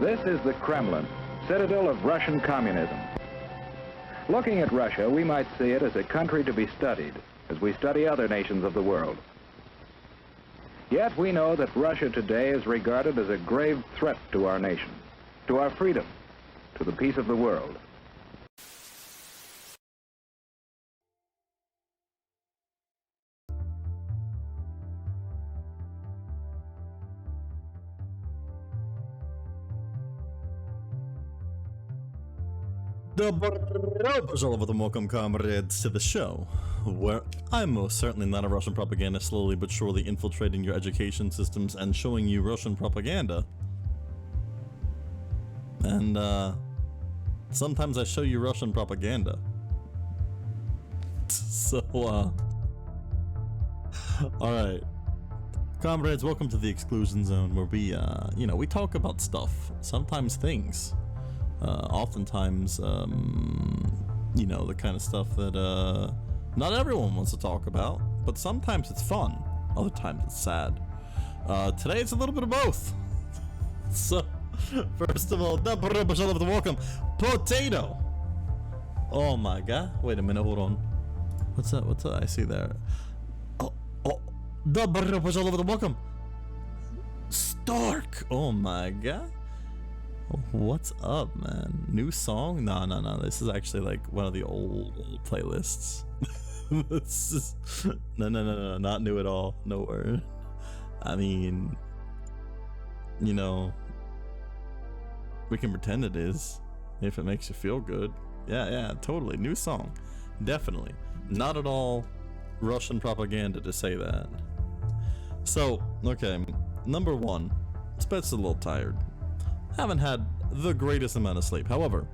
This is the Kremlin, citadel of Russian communism. Looking at Russia, we might see it as a country to be studied, as we study other nations of the world. Yet we know that Russia today is regarded as a grave threat to our nation, to our freedom, to the peace of the world. Welcome, comrades, to the show, where I'm most certainly not a Russian propagandist, slowly but surely infiltrating your education systems and showing you Russian propaganda. And, sometimes I show you Russian propaganda. So, alright. Comrades, welcome to the Exclusion Zone, where we, we talk about stuff, sometimes things. Oftentimes, the kind of stuff that not everyone wants to talk about, but sometimes it's fun, other times it's sad. Today it's a little bit of both. So, first of all, welcome, Potato! Oh my god, wait a minute, hold on. What's that I see there? Welcome, Stark! Oh my god. What's up, man? New song? No. This is actually like one of the old playlists. This is no, not new at all. No word. I mean, we can pretend it is if it makes you feel good. Yeah, totally. New song. Definitely. Not at all Russian propaganda to say that. So, okay. Number one, Spet's a little tired. Haven't had the greatest amount of sleep. However,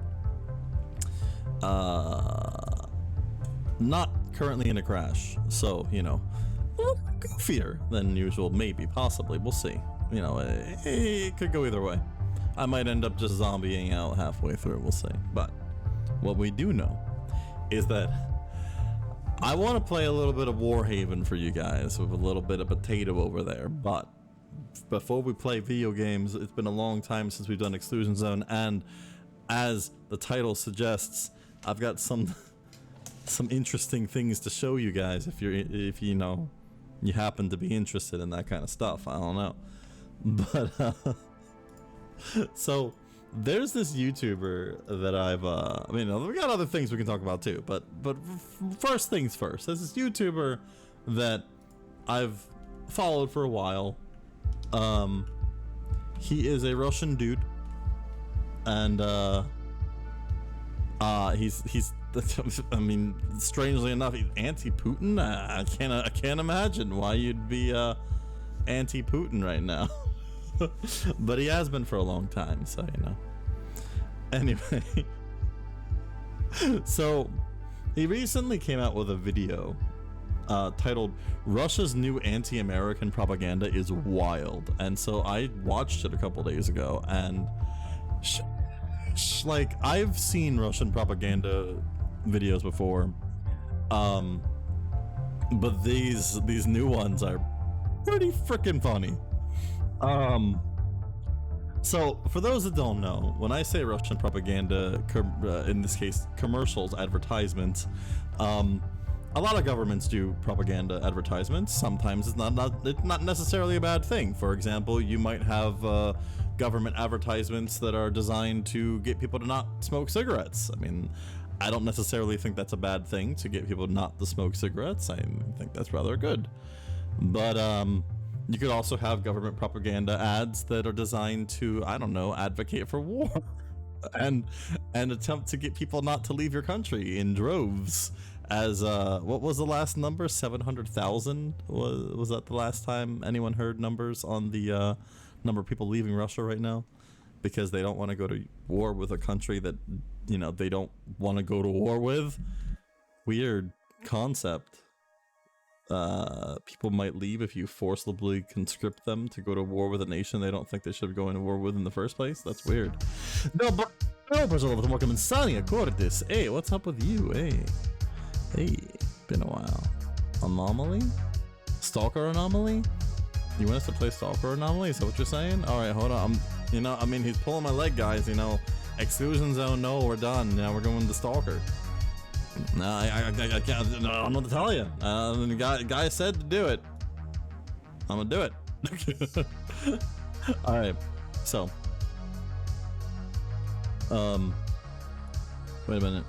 not currently in a crash. So, a little goofier than usual. Maybe, possibly. We'll see. It could go either way. I might end up just zombieing out halfway through. We'll see. But what we do know is that I want to play a little bit of Warhaven for you guys with a little bit of potato over there. But before we play video games, it's been a long time since we've done Exclusion Zone, and as the title suggests, I've got some interesting things to show you guys if you happen to be interested in that kind of stuff. I don't know, but so there's this YouTuber that we got other things we can talk about too, but first things first. There's this YouTuber that I've followed for a while. He is a Russian dude, and he's I mean, strangely enough, he's anti-Putin. I can't imagine why you'd be anti-Putin right now. But he has been for a long time, so anyway. So he recently came out with a video titled "Russia's New Anti-American Propaganda is Wild," and so I watched it a couple days ago, and I've seen Russian propaganda videos before, but these new ones are pretty freaking funny. So for those that don't know, when I say Russian propaganda, in this case commercials, advertisements, a lot of governments do propaganda advertisements. Sometimes it's not necessarily a bad thing. For example, you might have government advertisements that are designed to get people to not smoke cigarettes. I mean, I don't necessarily think that's a bad thing to get people not to smoke cigarettes. I think that's rather good. But you could also have government propaganda ads that are designed to, I don't know, advocate for war and attempt to get people not to leave your country in droves. As what was the last number? 700,000? Was that the last time anyone heard numbers on the number of people leaving Russia right now? Because they don't want to go to war with a country that, they don't want to go to war with. Weird concept. People might leave if you forcibly conscript them to go to war with a nation they don't think they should be going to war with in the first place. That's weird. No, but welcome, Insania Cortis. Hey, what's up with you? Hey, been a while. Anomaly? Stalker Anomaly? You want us to play Stalker Anomaly? Is that what you're saying? Alright, hold on. You know, I mean, he's pulling my leg, guys. You know, Exclusion Zone. No, we're done. Now we're going to Stalker. No, I can't. No, I don't know what to tell you. The guy said to do it. I'm gonna do it. All right. So, wait a minute.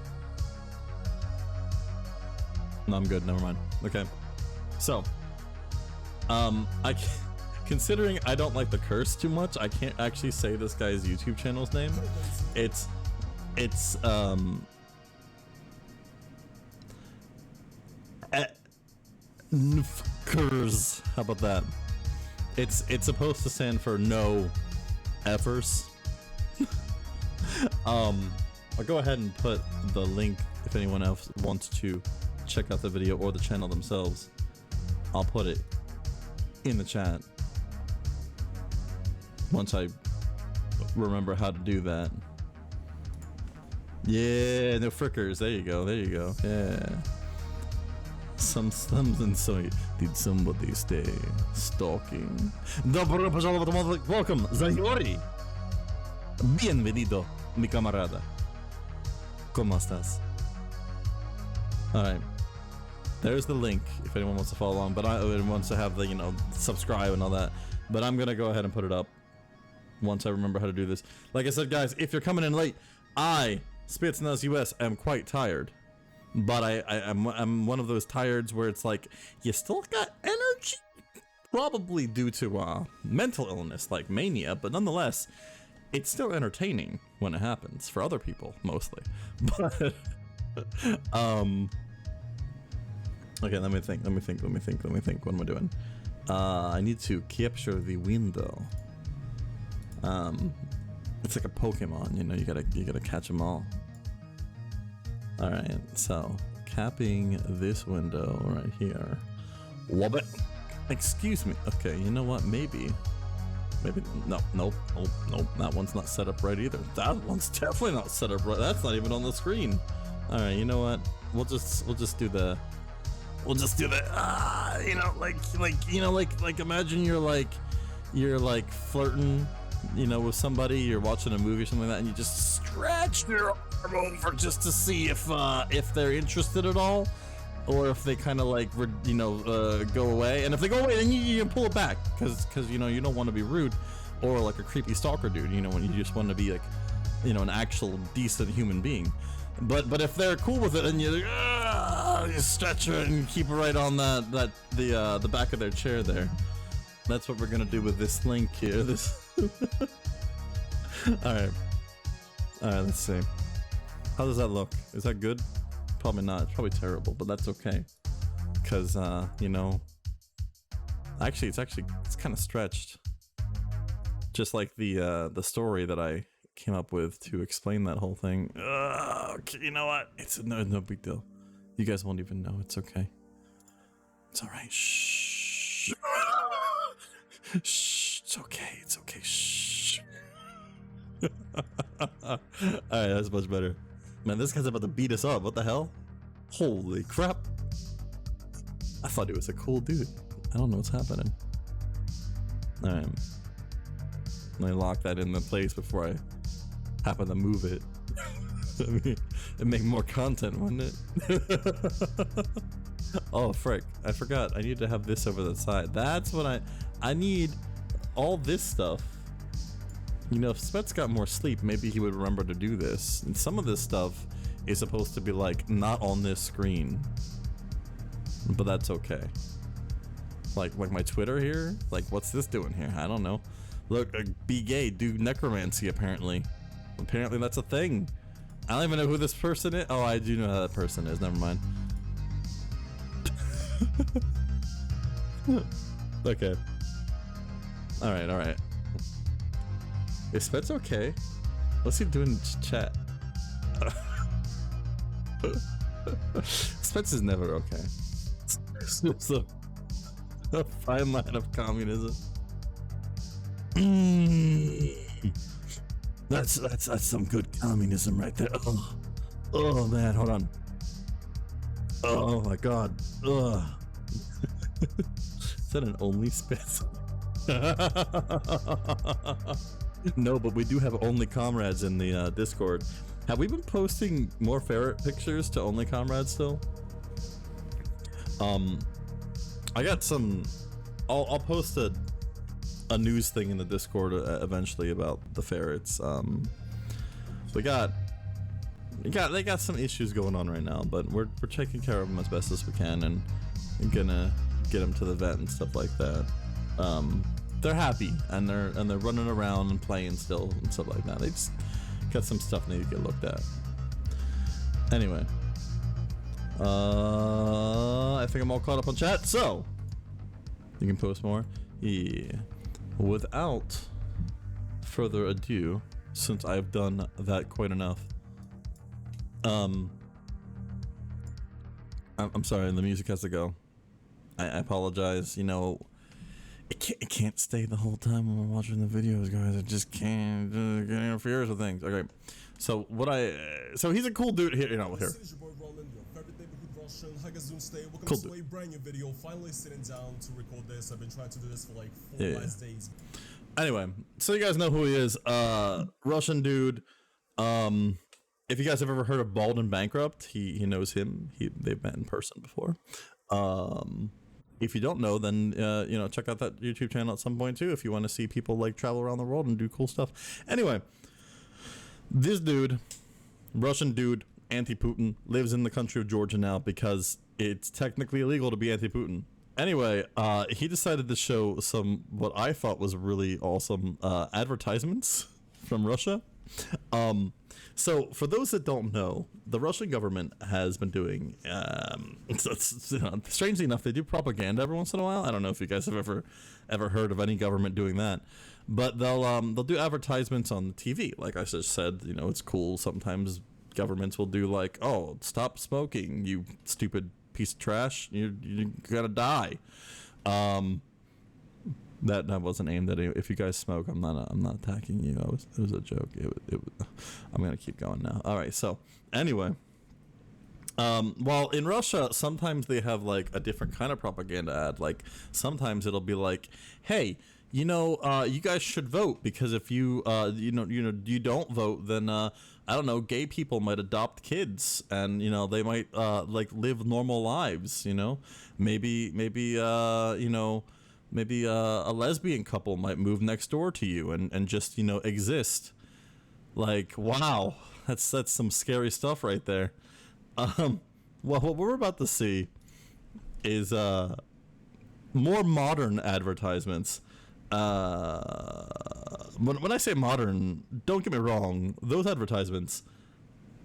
No, I'm good. Never mind. Okay. So, considering I don't like the curse too much, I can't actually say this guy's YouTube channel's name. It's Nfkers. How about that? It's supposed to stand for no effers. I'll go ahead and put the link if anyone else wants to check out the video or the channel themselves. I'll put it in the chat once I remember how to do that. Yeah, no frickers. There you go. There you go. Yeah. Some slums inside. Did somebody stay stalking? Добро пожаловать, welcome, Zayori. Bienvenido, mi camarada. ¿Cómo estás? Alright. There's the link if anyone wants to follow along, but anyone wants to have the, you know, subscribe and all that. But I'm gonna go ahead and put it up once I remember how to do this. Like I said, guys, if you're coming in late, I, Spitsnaz US, am quite tired. But I'm one of those tireds where it's like, you still got energy? Probably due to mental illness like mania, but nonetheless, it's still entertaining when it happens, for other people, mostly. But, okay, let me think, what am I doing? I need to capture the window. It's like a Pokemon, you know, you gotta catch them all. Alright, so capping this window right here. Wobbit. Excuse me. Okay, you know what? Maybe. Nope. That one's not set up right either. That one's definitely not set up right. That's not even on the screen. Alright, you know what? We'll just do the. You know, like imagine you're like flirting, you know, with somebody, you're watching a movie or something like that, and you just stretch your arm over just to see if they're interested at all, or if they kind of like, you know, go away. And if they go away, then you pull it back, because you know, you don't want to be rude or like a creepy stalker dude, you know, when you just want to be like, you know, an actual decent human being. But if they're cool with it, and you stretch it and keep it right on the back of their chair there. That's what we're gonna do with this link here. This. All right. Let's see. How does that look? Is that good? Probably not. It's probably terrible, but that's okay. Cause you know, actually it's kind of stretched. Just like the story that I came up with to explain that whole thing. Okay, you know what? It's no big deal. You guys won't even know. It's okay. It's all right. Shh. Shh. It's okay. It's okay. Shh. All right, that's much better. Man, this guy's about to beat us up. What the hell? Holy crap! I thought he was a cool dude. I don't know what's happening. All right. Let me lock that in the place before I happen to move it. I mean, it'd make more content, wouldn't it? Oh, frick. I forgot. I need to have this over the side. That's what I need all this stuff. You know, if Spets got more sleep, maybe he would remember to do this. And some of this stuff is supposed to be like, not on this screen. But that's okay. Like my Twitter here? Like, what's this doing here? I don't know. Look, be gay, do necromancy, apparently. Apparently that's a thing. I don't even know who this person is. Oh, I do know who that person is. Never mind. Okay. Alright. Is Spets okay? What's he doing in chat? Spets is never okay. It's a fine line of communism. That's some good communism right there. Oh man, hold on. Oh my god. Ugh. Is that an only Spitz? No, but we do have Only Comrades in the Discord. Have we been posting more ferret pictures to Only Comrades still? I got some. I'll post a news thing in the Discord eventually about the ferrets. They got some issues going on right now, but we're taking care of them as best as we can, and gonna get them to the vet and stuff like that. They're happy and they're running around and playing still and stuff like that. They just got some stuff they need to get looked at. Anyway, I think I'm all caught up on chat, so you can post more. Yeah. Without further ado, since I've done that quite enough, I'm sorry, the music has to go. I apologize. You know, it can't stay the whole time when we're watching the videos, guys. It just can't get interferes with things. Okay, so so he's a cool dude here. You know, here. Cool dude. Brand new video. Finally sitting down to record this. I've been trying to do this for like 4 last days. Anyway, so you guys know who he is. Russian dude. If you guys have ever heard of Bald and Bankrupt, he knows him. They've met in person before. If you don't know, then you know, check out that YouTube channel at some point too if you want to see people like travel around the world and do cool stuff. Anyway, this dude, Russian dude, anti-Putin, lives in the country of Georgia now because it's technically illegal to be anti-Putin. Anyway, he decided to show some what I thought was really awesome advertisements from Russia. So for those that don't know, the Russian government has been doing, strangely enough, they do propaganda every once in a while. I don't know if you guys have ever heard of any government doing that, but they'll do advertisements on the TV. Like I just said, you know, it's cool. Sometimes governments will do like, oh, stop smoking, you stupid piece of trash. You're gonna die. That wasn't aimed at you. If you guys smoke, I'm not attacking you. It was a joke. I'm gonna keep going now. All right. So anyway, well, in Russia, sometimes they have like a different kind of propaganda ad. Like sometimes it'll be like, hey, you know, you guys should vote because if you you don't vote, then I don't know, gay people might adopt kids and you know they might like live normal lives. You know, maybe you know. Maybe a lesbian couple might move next door to you and just, you know, exist. Like, wow, that's some scary stuff right there. Well, what we're about to see is more modern advertisements. When I say modern, don't get me wrong, those advertisements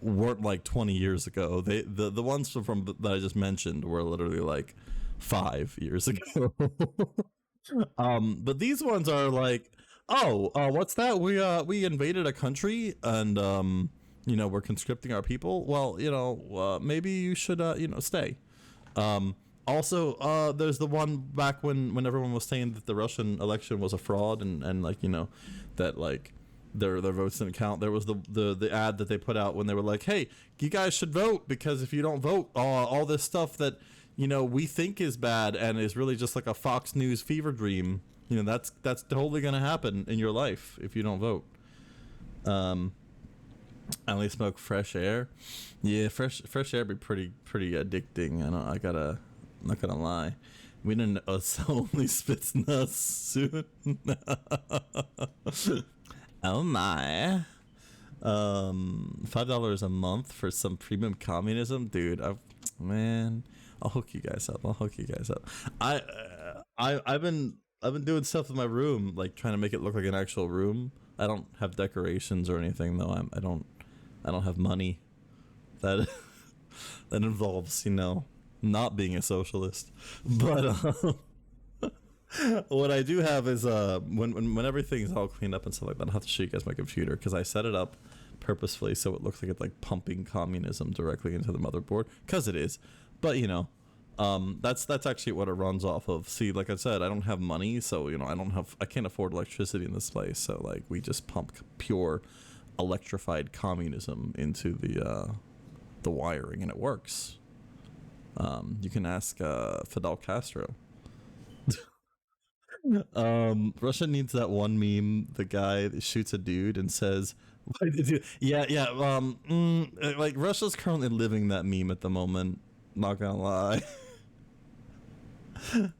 weren't like 20 years ago. The ones from that I just mentioned were literally like 5 years ago. But these ones are like, what's that? We invaded a country and you know, we're conscripting our people. Well, you know, maybe you should you know, stay. Also, there's the one back when everyone was saying that the Russian election was a fraud and like, you know, that like their votes didn't count. There was the ad that they put out when they were like, hey, you guys should vote because if you don't vote, all this stuff that, you know, we think is bad and is really just like a Fox News fever dream. You know, that's totally gonna happen in your life if you don't vote. I only smoke fresh air. Yeah, fresh air be pretty addicting. I'm not gonna lie. We didn't only spits nuts soon. Oh my. $5 a month for some premium communism, dude. Man. I'll hook you guys up. I've been doing stuff with my room, like trying to make it look like an actual room. I don't have decorations or anything though. I don't have money. That involves, you know, not being a socialist. But what I do have is when everything's all cleaned up and stuff like that, I'll have to show you guys my computer because I set it up purposefully so it looks like it's like pumping communism directly into the motherboard, because it is. But you know, that's actually what it runs off of. See, like I said, I don't have money, so you know, I can't afford electricity in this place. So like, we just pump pure electrified communism into the wiring, and it works. You can ask Fidel Castro. Russia needs that one meme, the guy that shoots a dude and says, "Why did you?" Yeah, yeah. Like Russia's currently living that meme at the moment. Not gonna lie.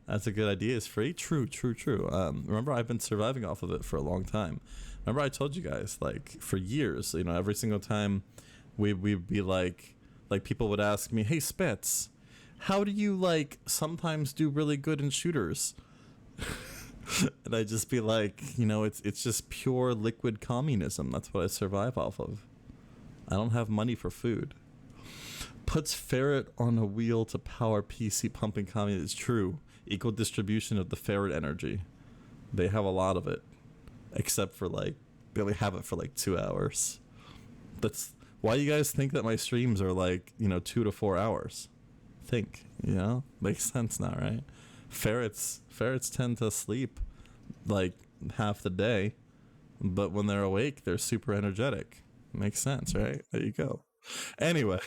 That's a good idea. It's free. True, true, true. Remember, I've been surviving off of it for a long time. Remember, I told you guys, like, for years, you know, every single time we'd be like people would ask me, "Hey, Spets, how do you, like, sometimes do really good in shooters?" And I'd just be like, you know, it's just pure liquid communism. That's what I survive off of. I don't have money for food. Puts ferret on a wheel to power PC pumping communism. It's true. Equal distribution of the ferret energy. They have a lot of it. Except for, like, they only have it for like 2 hours. That's why you guys think that my streams are like, you know, 2 to 4 hours. Think, you know? Makes sense now, right? Ferrets tend to sleep like half the day, but when they're awake, they're super energetic. Makes sense, right? There you go. Anyway,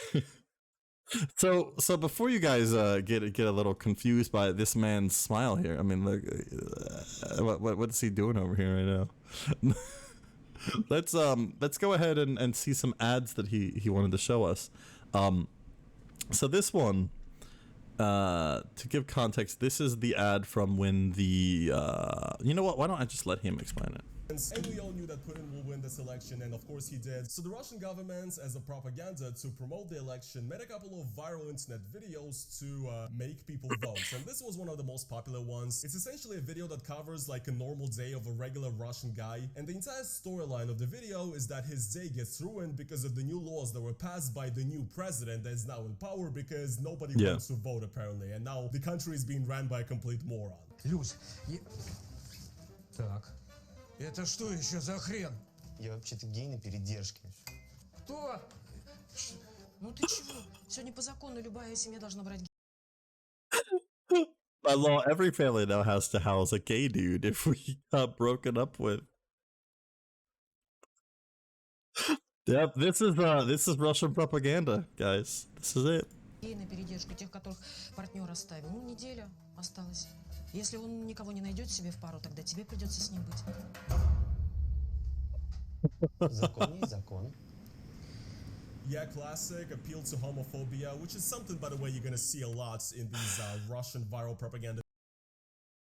so before you guys get a little confused by this man's smile here, I mean, look, what's he doing over here right now? Let's go ahead and see some ads that he wanted to show us. So this one, to give context, this is the ad from when the you know what, why don't I just let him explain it. And we all knew that Putin will win this election, and of course he did. So the Russian government, as a propaganda to promote the election, made a couple of viral internet videos to make people vote. And this was one of the most popular ones. It's essentially a video that covers like a normal day of a regular Russian guy, and the entire storyline of the video is that his day gets ruined because of the new laws that were passed by the new president that is now in power, because nobody wants to vote apparently, and now the country is being ran by a complete moron. Люсь, Так. Это что еще за хрен? Я вообще-то гей на передержке. Кто? Ну ты чего? Сегодня по закону любая семья должна брать. By law, every family now has to house a gay dude if we got broken up with. Yep, this is Russian propaganda, guys. This is it. Гей на передержку тех, которых партнер оставил. Ну, неделя осталась. Если он никого не найдет себе в пару, тогда тебе придется с ним быть. Закон есть закон. Yeah, classic appeal to homophobia, which is something, by the way, you're gonna see a lot in these Russian viral propaganda.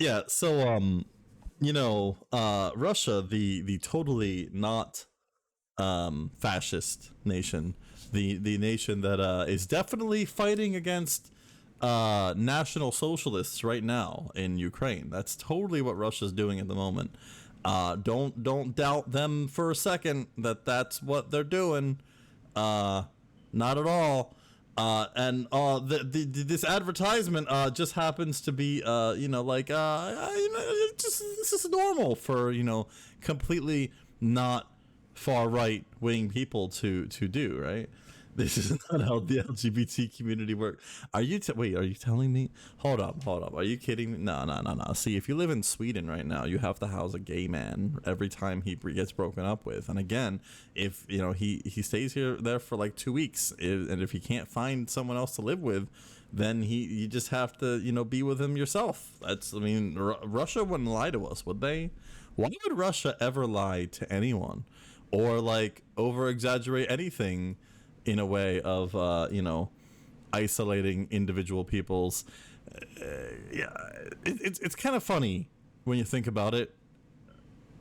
Yeah, so you know, Russia, the totally not fascist nation, the nation that is definitely fighting against national socialists right now in Ukraine. That's totally what Russia's doing at the moment. Don't doubt them for a second that that's what they're doing. Not at all. And this advertisement just happens to be you know, like you know, just this is normal for, you know, completely not far right wing people to do, right? This is not how the LGBT community works. Are you wait? Are you telling me? Hold up. Are you kidding me? No. See, if you live in Sweden right now, you have to house a gay man every time he gets broken up with. And again, if you know he stays there for like 2 weeks, and if he can't find someone else to live with, then you just have to, you know, be with him yourself. That's, I mean, Russia wouldn't lie to us, would they? Why would Russia ever lie to anyone, or like over exaggerate anything in a way of you know, isolating individual peoples? Yeah, it's kind of funny when you think about it,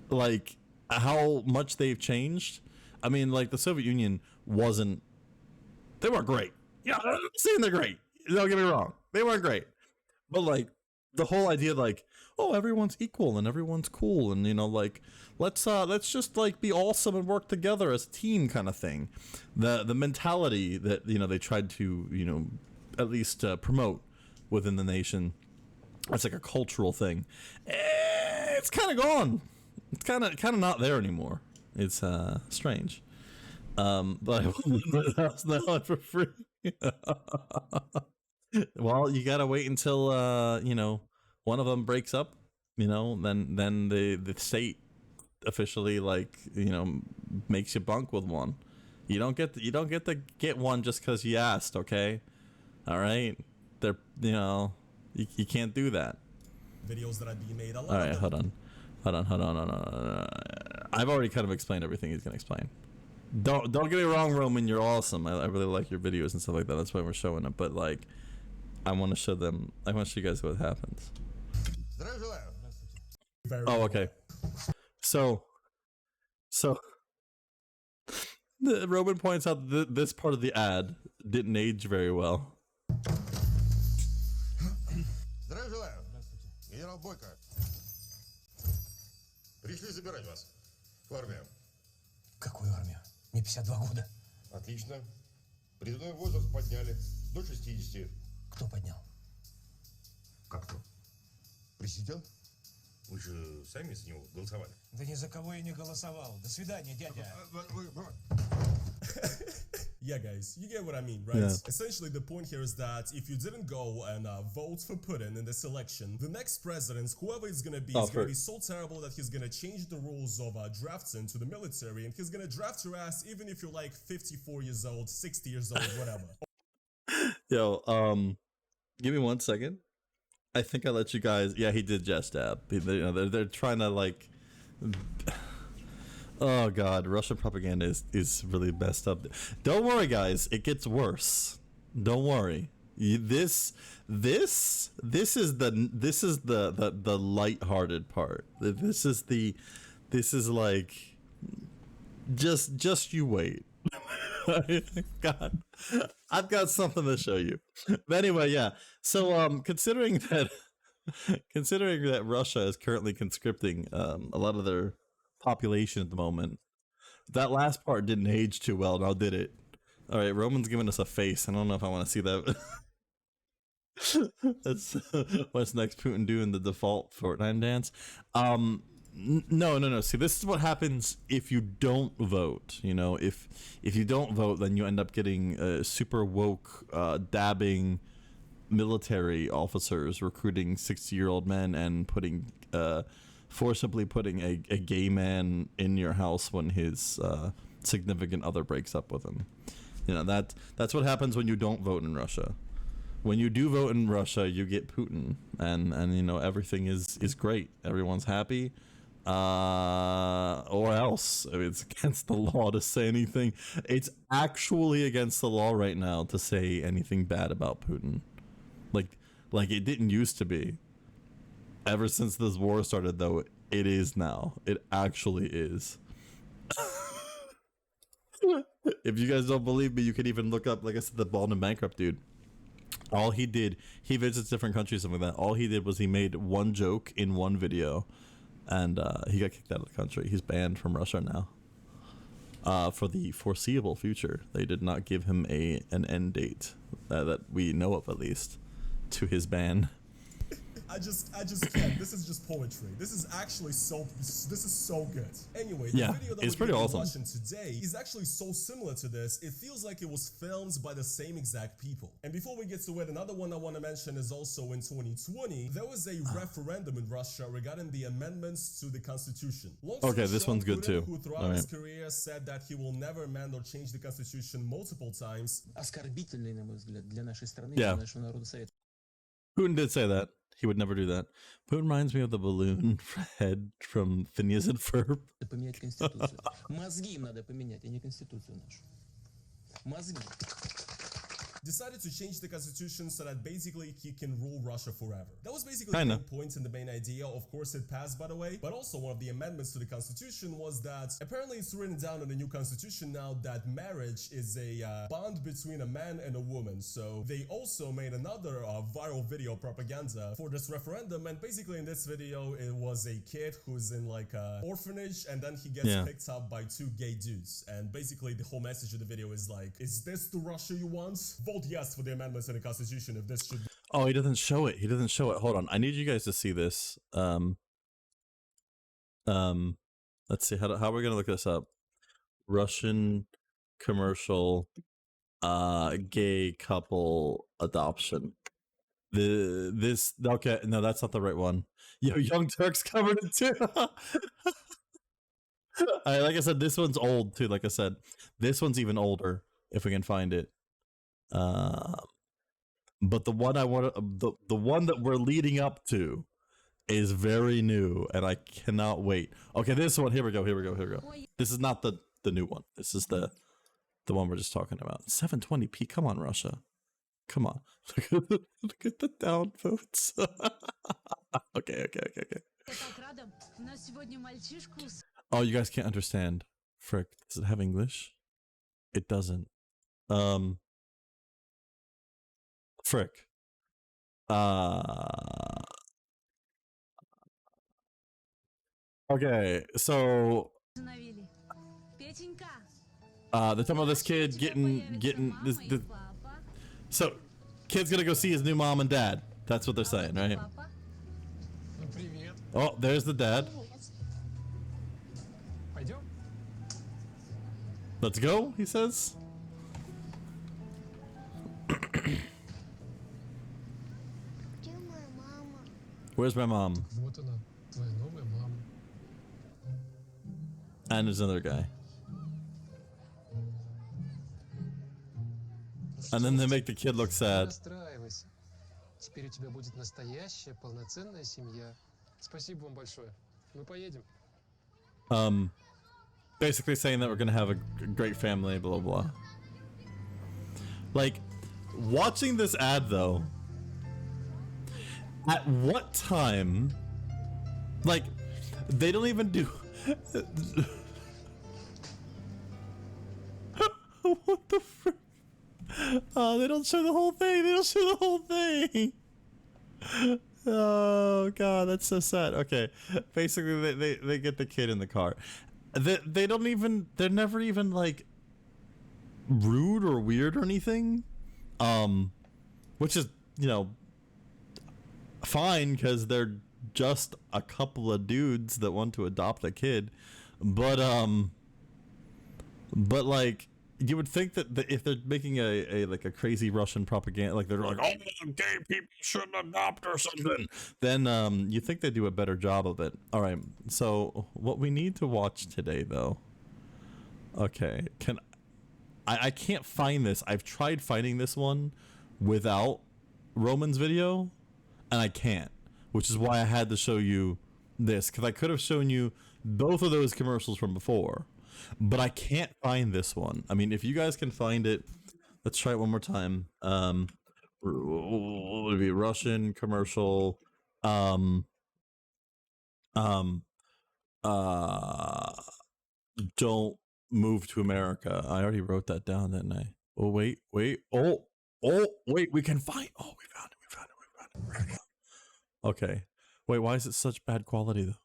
like how much they've changed. I mean, like the Soviet Union they weren't great. Yeah, I'm not saying they're great, don't get me wrong, they weren't great, but like the whole idea, like, oh, everyone's equal and everyone's cool, and you know, like let's just like be awesome and work together as a team kind of thing. The mentality that, you know, they tried to, you know, at least promote within the nation, it's like a cultural thing. It's kind of gone. It's kind of not there anymore. It's strange. But that's not for free. Well, you gotta wait until you know, one of them breaks up, you know, then the state officially, like, you know, makes you bunk with one. You don't get to get one just because you asked, okay? All right, they're, you know, you can't do that. videos that are being made. A lot All right, of hold on. I've already kind of explained everything he's gonna explain. Don't get me wrong, Roman. You're awesome. I really like your videos and stuff like that. That's why we're showing it. But like, I want to show them. I want to show you guys what happens. Здравия желаю. very Oh, okay. So, Roman points out that this part of the ad didn't age very well. Здравия желаю. Генерал Бойко. Пришли забирать вас в армию. Какую армию? Мне 52 года. Отлично. Призывной возраст подняли до 60. Кто поднял? Как кто? Президент? Вы же сами за него голосовали. Да ни за кого я не голосовал. До свидания, дядя. Yeah, guys, you get what I mean, right? Yeah. Essentially, the point here is that if you didn't go and vote for Putin in this election, the next president, whoever it's gonna be, is gonna be so terrible that he's gonna change the rules of drafting to the military, and he's gonna draft your ass even if you're like 54 years old, 60 years old, whatever. Yo, give me 1 second. I think I let you guys. Yeah, he did just dab. They're trying to like. Oh god, Russian propaganda is really messed up. Don't worry, guys. It gets worse. Don't worry. This is the lighthearted part. This is like just you wait. God, I've got something to show you. But anyway, yeah. So considering that Russia is currently conscripting a lot of their population at the moment, that last part didn't age too well. Now did it? All right, Roman's giving us a face. I don't know if I want to see that. That's what's next. Putin doing the default Fortnite dance. No. See, this is what happens if you don't vote. You know, if you don't vote, then you end up getting super woke, dabbing military officers recruiting 60-year-old men and forcibly putting a gay man in your house when his significant other breaks up with him. You know, that's what happens when you don't vote in Russia. When you do vote in Russia, you get Putin, and you know, everything is great. Everyone's happy. Or else, I mean, it's against the law to say anything. It's actually against the law right now to say anything bad about Putin. Like it didn't used to be. Ever since this war started, though, it is now. It actually is. If you guys don't believe me, you can even look up, like I said, the bald and bankrupt dude. All he did, he visits different countries, something like that. All he did was he made one joke in one video, and he got kicked out of the country. He's banned from Russia now. For the foreseeable future, they did not give him an end date that we know of, at least, to his ban. I just can't. This is just poetry. This is actually so good. Anyway, the Yeah, video that it's we're pretty gonna be awesome. watching today is actually so similar to this. It feels like it was filmed by the same exact people. And before we get to it, another one I want to mention is also in 2020, there was a referendum in Russia regarding the amendments to the constitution. Okay, this one's good too. Who throughout All his right. career said that he will never amend or change the constitution multiple times. Оскорбительный, на мой взгляд, для нашей страны, Yeah. для нашего народа Совета. Putin did say that. He would never do that. Putin reminds me of the balloon head from Phineas and Ferb. Поменять Конституцию. Мозги им надо поменять, а не Конституцию нашу. Мозги. Decided to change the constitution so that basically he can rule Russia forever. That was basically Kinda. the main point and the main idea. Of course, it passed, by the way. But also, one of the amendments to the constitution was that apparently it's written down in the new constitution now that marriage is a bond between a man and a woman. So they also made another viral video propaganda for this referendum. And basically, in this video, it was a kid who's in like a orphanage, and then he gets Yeah. picked up by two gay dudes. And basically, the whole message of the video is like, is this the Russia you want? Vote yes for the amendments in the constitution if this should. Oh, he doesn't show it. He doesn't show it. Hold on. I need you guys to see this. Let's see how are we gonna look this up? Russian commercial, gay couple adoption. Okay, no, that's not the right one. Yo, Young Turks covered it too. Like I said, this one's old too. Like I said, this one's even older if we can find it. But the one I want, the one that we're leading up to, is very new, and I cannot wait. Okay, this one. Here we go. This is not the new one. This is the one we're just talking about. 720p. Come on, Russia. Come on. Look at the downvotes. Okay. Oh, you guys can't understand. Frick. Does it have English? It doesn't. Frick. Okay, so they're talking about this kid getting this. So, kid's gonna go see his new mom and dad. That's what they're saying, right? Oh, there's the dad. Let's go, he says. Where's my mom? And there's another guy. And then they make the kid look sad. Теперь у тебя будет настоящая полноценная семья. Спасибо вам большое. Мы поедем. Basically saying that we're gonna have a great family, blah blah. Like, watching this ad though, at what time, like, they don't even do what the frick? Oh, they don't show the whole thing. Oh god, that's so sad. Okay, basically they get the kid in the car. They don't even, they're never even like rude or weird or anything, which is, you know, fine because they're just a couple of dudes that want to adopt a kid, but like, you would think that if they're making a like a crazy Russian propaganda, like they're like, oh, gay people shouldn't adopt or something, then you think they do a better job of it. All right, so what we need to watch today though, okay, I can't find this. I've tried finding this one without Roman's video and I can't, which is why I had to show you this, because I could have shown you both of those commercials from before, but I can't find this one. I mean, if you guys can find it, let's try it one more time. What would it be? Russian commercial. Don't move to America. I already wrote that down, didn't I? Oh wait. Oh wait. We can find. Oh, we found it. Okay. Wait, why is it such bad quality though?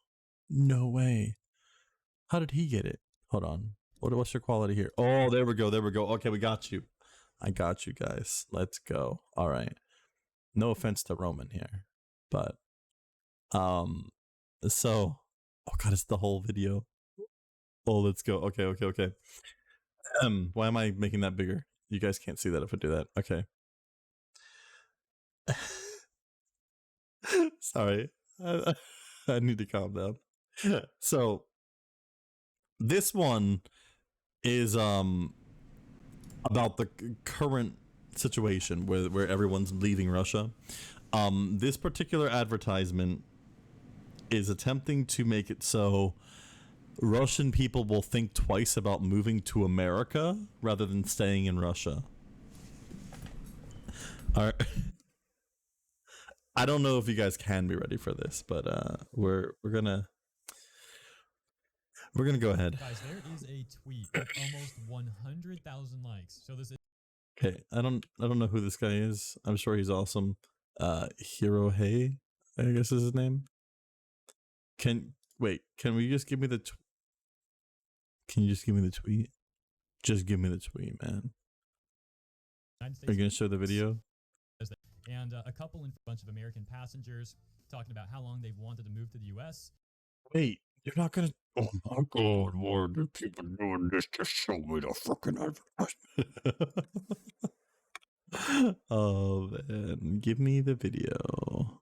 No way. How did he get it? Hold on. What's your quality here? Oh, there we go. Okay, we got you. I got you guys. Let's go. All right. No offense to Roman here, but so, oh god, it's the whole video. Oh, let's go. Okay. Why am I making that bigger? You guys can't see that if I do that. Okay. Sorry. I need to calm down. So this one is about the current situation where everyone's leaving Russia. This particular advertisement is attempting to make it so Russian people will think twice about moving to America rather than staying in Russia. All right. I don't know if you guys can be ready for this, but we're gonna go ahead. Guys, there is a tweet with almost 100,000 likes. So this is okay. I don't know who this guy is. I'm sure he's awesome. Hirohei, I guess is his name. Can we just give me the can you just give me the tweet? Just give me the tweet, man. Are you gonna show the video? And a bunch of American passengers talking about how long they've wanted to move to the U.S. Wait, you're not gonna? Oh my god, why are the people doing this? Just show me the fucking advertisement. Oh man, give me the video.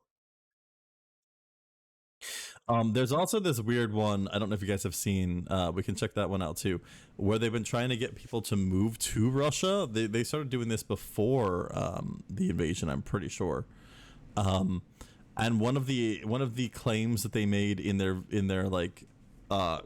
There's also this weird one. I don't know if you guys have seen. We can check that one out too, where they've been trying to get people to move to Russia. They started doing this before the invasion, I'm pretty sure. And And one of the claims that they made in their like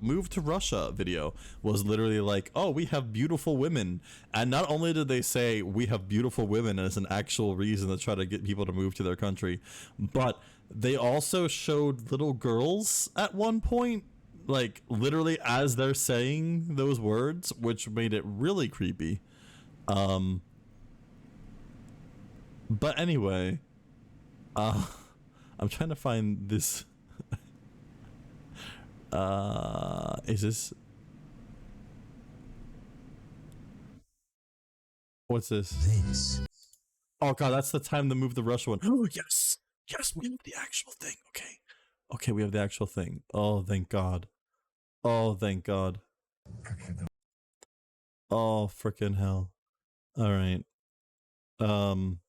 move to Russia video was literally like, oh, we have beautiful women. And not only did they say we have beautiful women as an actual reason to try to get people to move to their country, but they also showed little girls at one point, like literally as they're saying those words, which made it really creepy. But anyway, I'm trying to find this. Is this? What's this? Oh god, that's the time to move the Russia one. Oh yes, yes, we have the actual thing. Okay, okay, we have the actual thing. Oh, thank God. Oh, thank God. Oh, frickin' hell. All right. I'm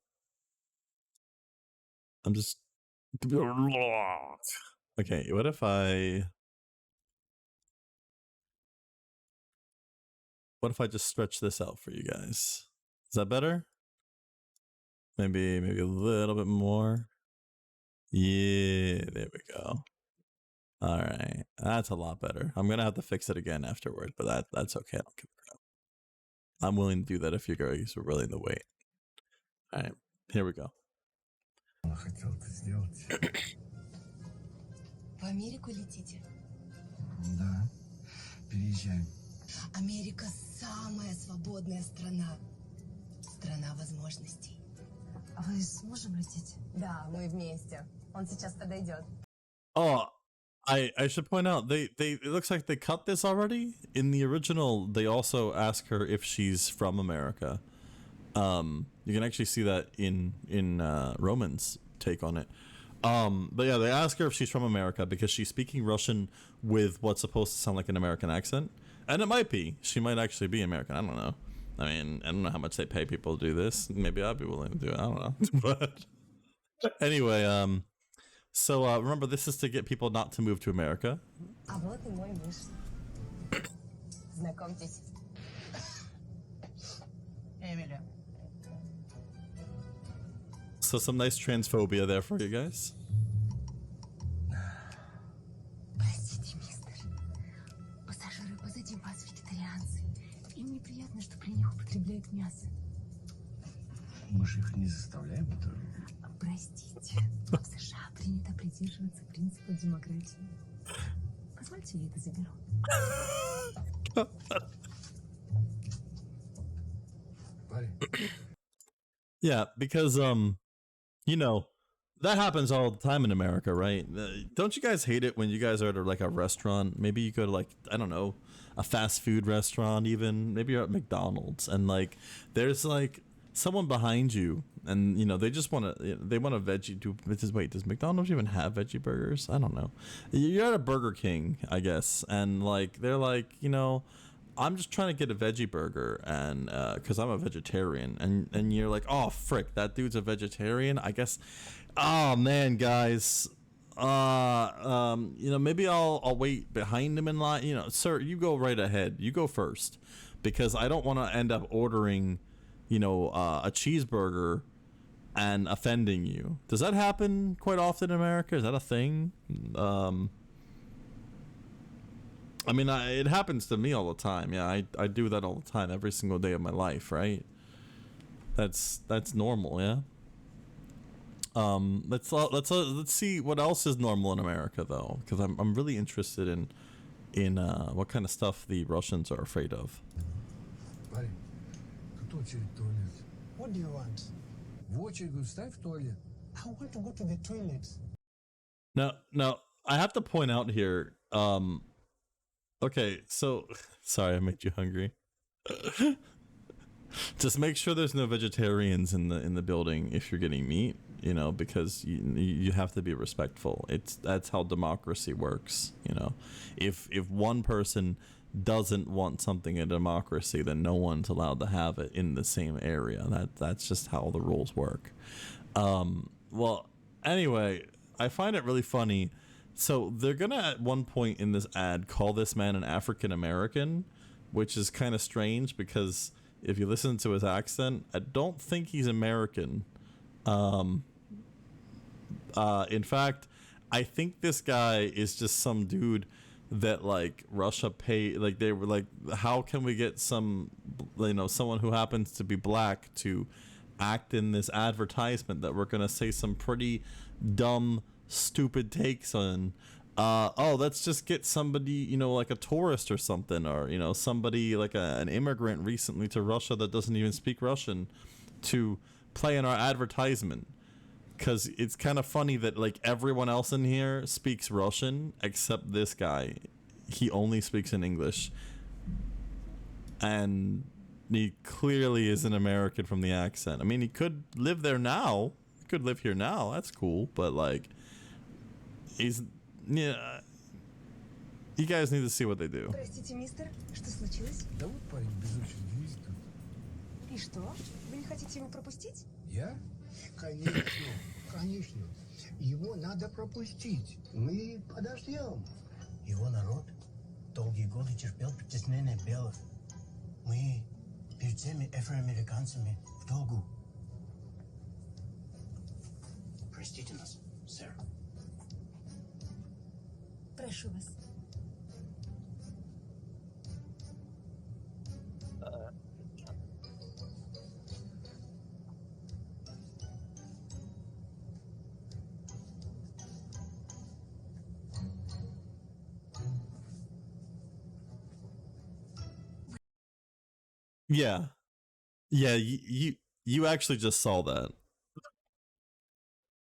just. Okay, what if I just stretch this out for you guys? Is that better? Maybe a little bit more. Yeah, there we go. All right, that's a lot better. I'm gonna have to fix it again afterward, but that's okay. I don't give a crap. I'm willing to do that if you guys are willing to wait. All right, here we go. В Америку летите? Да, переезжаем. Америка самая свободная страна. Страна возможностей. А вы с мужем летите? Да, мы вместе. Он сейчас подойдет. Oh, I should point out they it looks like they cut this already. In the original, they also ask her if she's from America. You can actually see that in Roman's take on it. But yeah, they ask her if she's from America because she's speaking Russian with what's supposed to sound like an American accent. And it might be. She might actually be American. I don't know. I mean, I don't know how much they pay people to do this. Maybe I'd be willing to do it. I don't know. But anyway, so remember, this is to get people not to move to America. А вот и мой муж. Знакомьтесь. Эмили. So some nice transphobia there for you guys. Простите, мистер. Пассажиры позади вас вегетарианцы. Им неприятно, что при них употребляют мясо. Мы же их не заставляем это. Простите, в США принято придерживаться принципа демократии. Позвольте, я это заберу. Yeah, because you know, that happens all the time in America, right? Don't you guys hate it when you guys are at like a restaurant? Maybe you go to like, I don't know, a fast food restaurant even. Maybe you're at McDonald's and like there's like someone behind you and you know they just want a veggie to wait, does McDonald's even have veggie burgers? I don't know. You're at a Burger King, I guess, and like they're like, you know, I'm just trying to get a veggie burger and because I'm a vegetarian and you're like, oh frick, that dude's a vegetarian, I guess. Oh man, guys, you know, maybe I'll wait behind him in line. You know, sir, you go right ahead, you go first, because I don't want to end up ordering, you know, a cheeseburger and offending you. Does that happen quite often in America? Is that a thing? I mean, it happens to me all the time. Yeah, I do that all the time, every single day of my life, right? That's normal, yeah. Let's see what else is normal in America though, because I'm really interested in what kind of stuff the Russians are afraid of. Парень, тут очередь в туалет. What do you want? В очередь ставь в туалет. I want to go to the toilet. Now, I have to point out here, okay, so, sorry I made you hungry. Just make sure there's no vegetarians in the building if you're getting meat, you know, because you have to be respectful. That's how democracy works, you know. If one person doesn't want something in democracy, then no one's allowed to have it in the same area. That's just how the rules work. Well, anyway, I find it really funny. So they're gonna at one point in this ad call this man an African American, which is kind of strange because if you listen to his accent, I don't think he's American. In fact, I think this guy is just some dude that like Russia pay, like they were like, how can we get some, you know, someone who happens to be black to act in this advertisement that we're gonna say some pretty dumb, stupid takes on. Oh, let's just get somebody, you know, like a tourist or something, or, you know, somebody like an immigrant recently to Russia that doesn't even speak Russian to play in our advertisement. Because it's kind of funny that like everyone else in here speaks Russian except this guy. He only speaks in English. And he clearly is an American from the accent. I mean, he could live there now. He could live here now. That's cool. But like, he's, yeah. You guys need to see what they do. Простите, мистер, что случилось? Да вот парень без очереди ездит тут. И что? Вы не хотите его пропустить? Я? Конечно, конечно. Его надо пропустить. Мы подождем. Его народ долгие годы терпел притеснение белых. Мы перед всеми афроамериканцами в долгу. Простите нас, сэр. Прошу вас. Yeah. Yeah, you actually just saw that.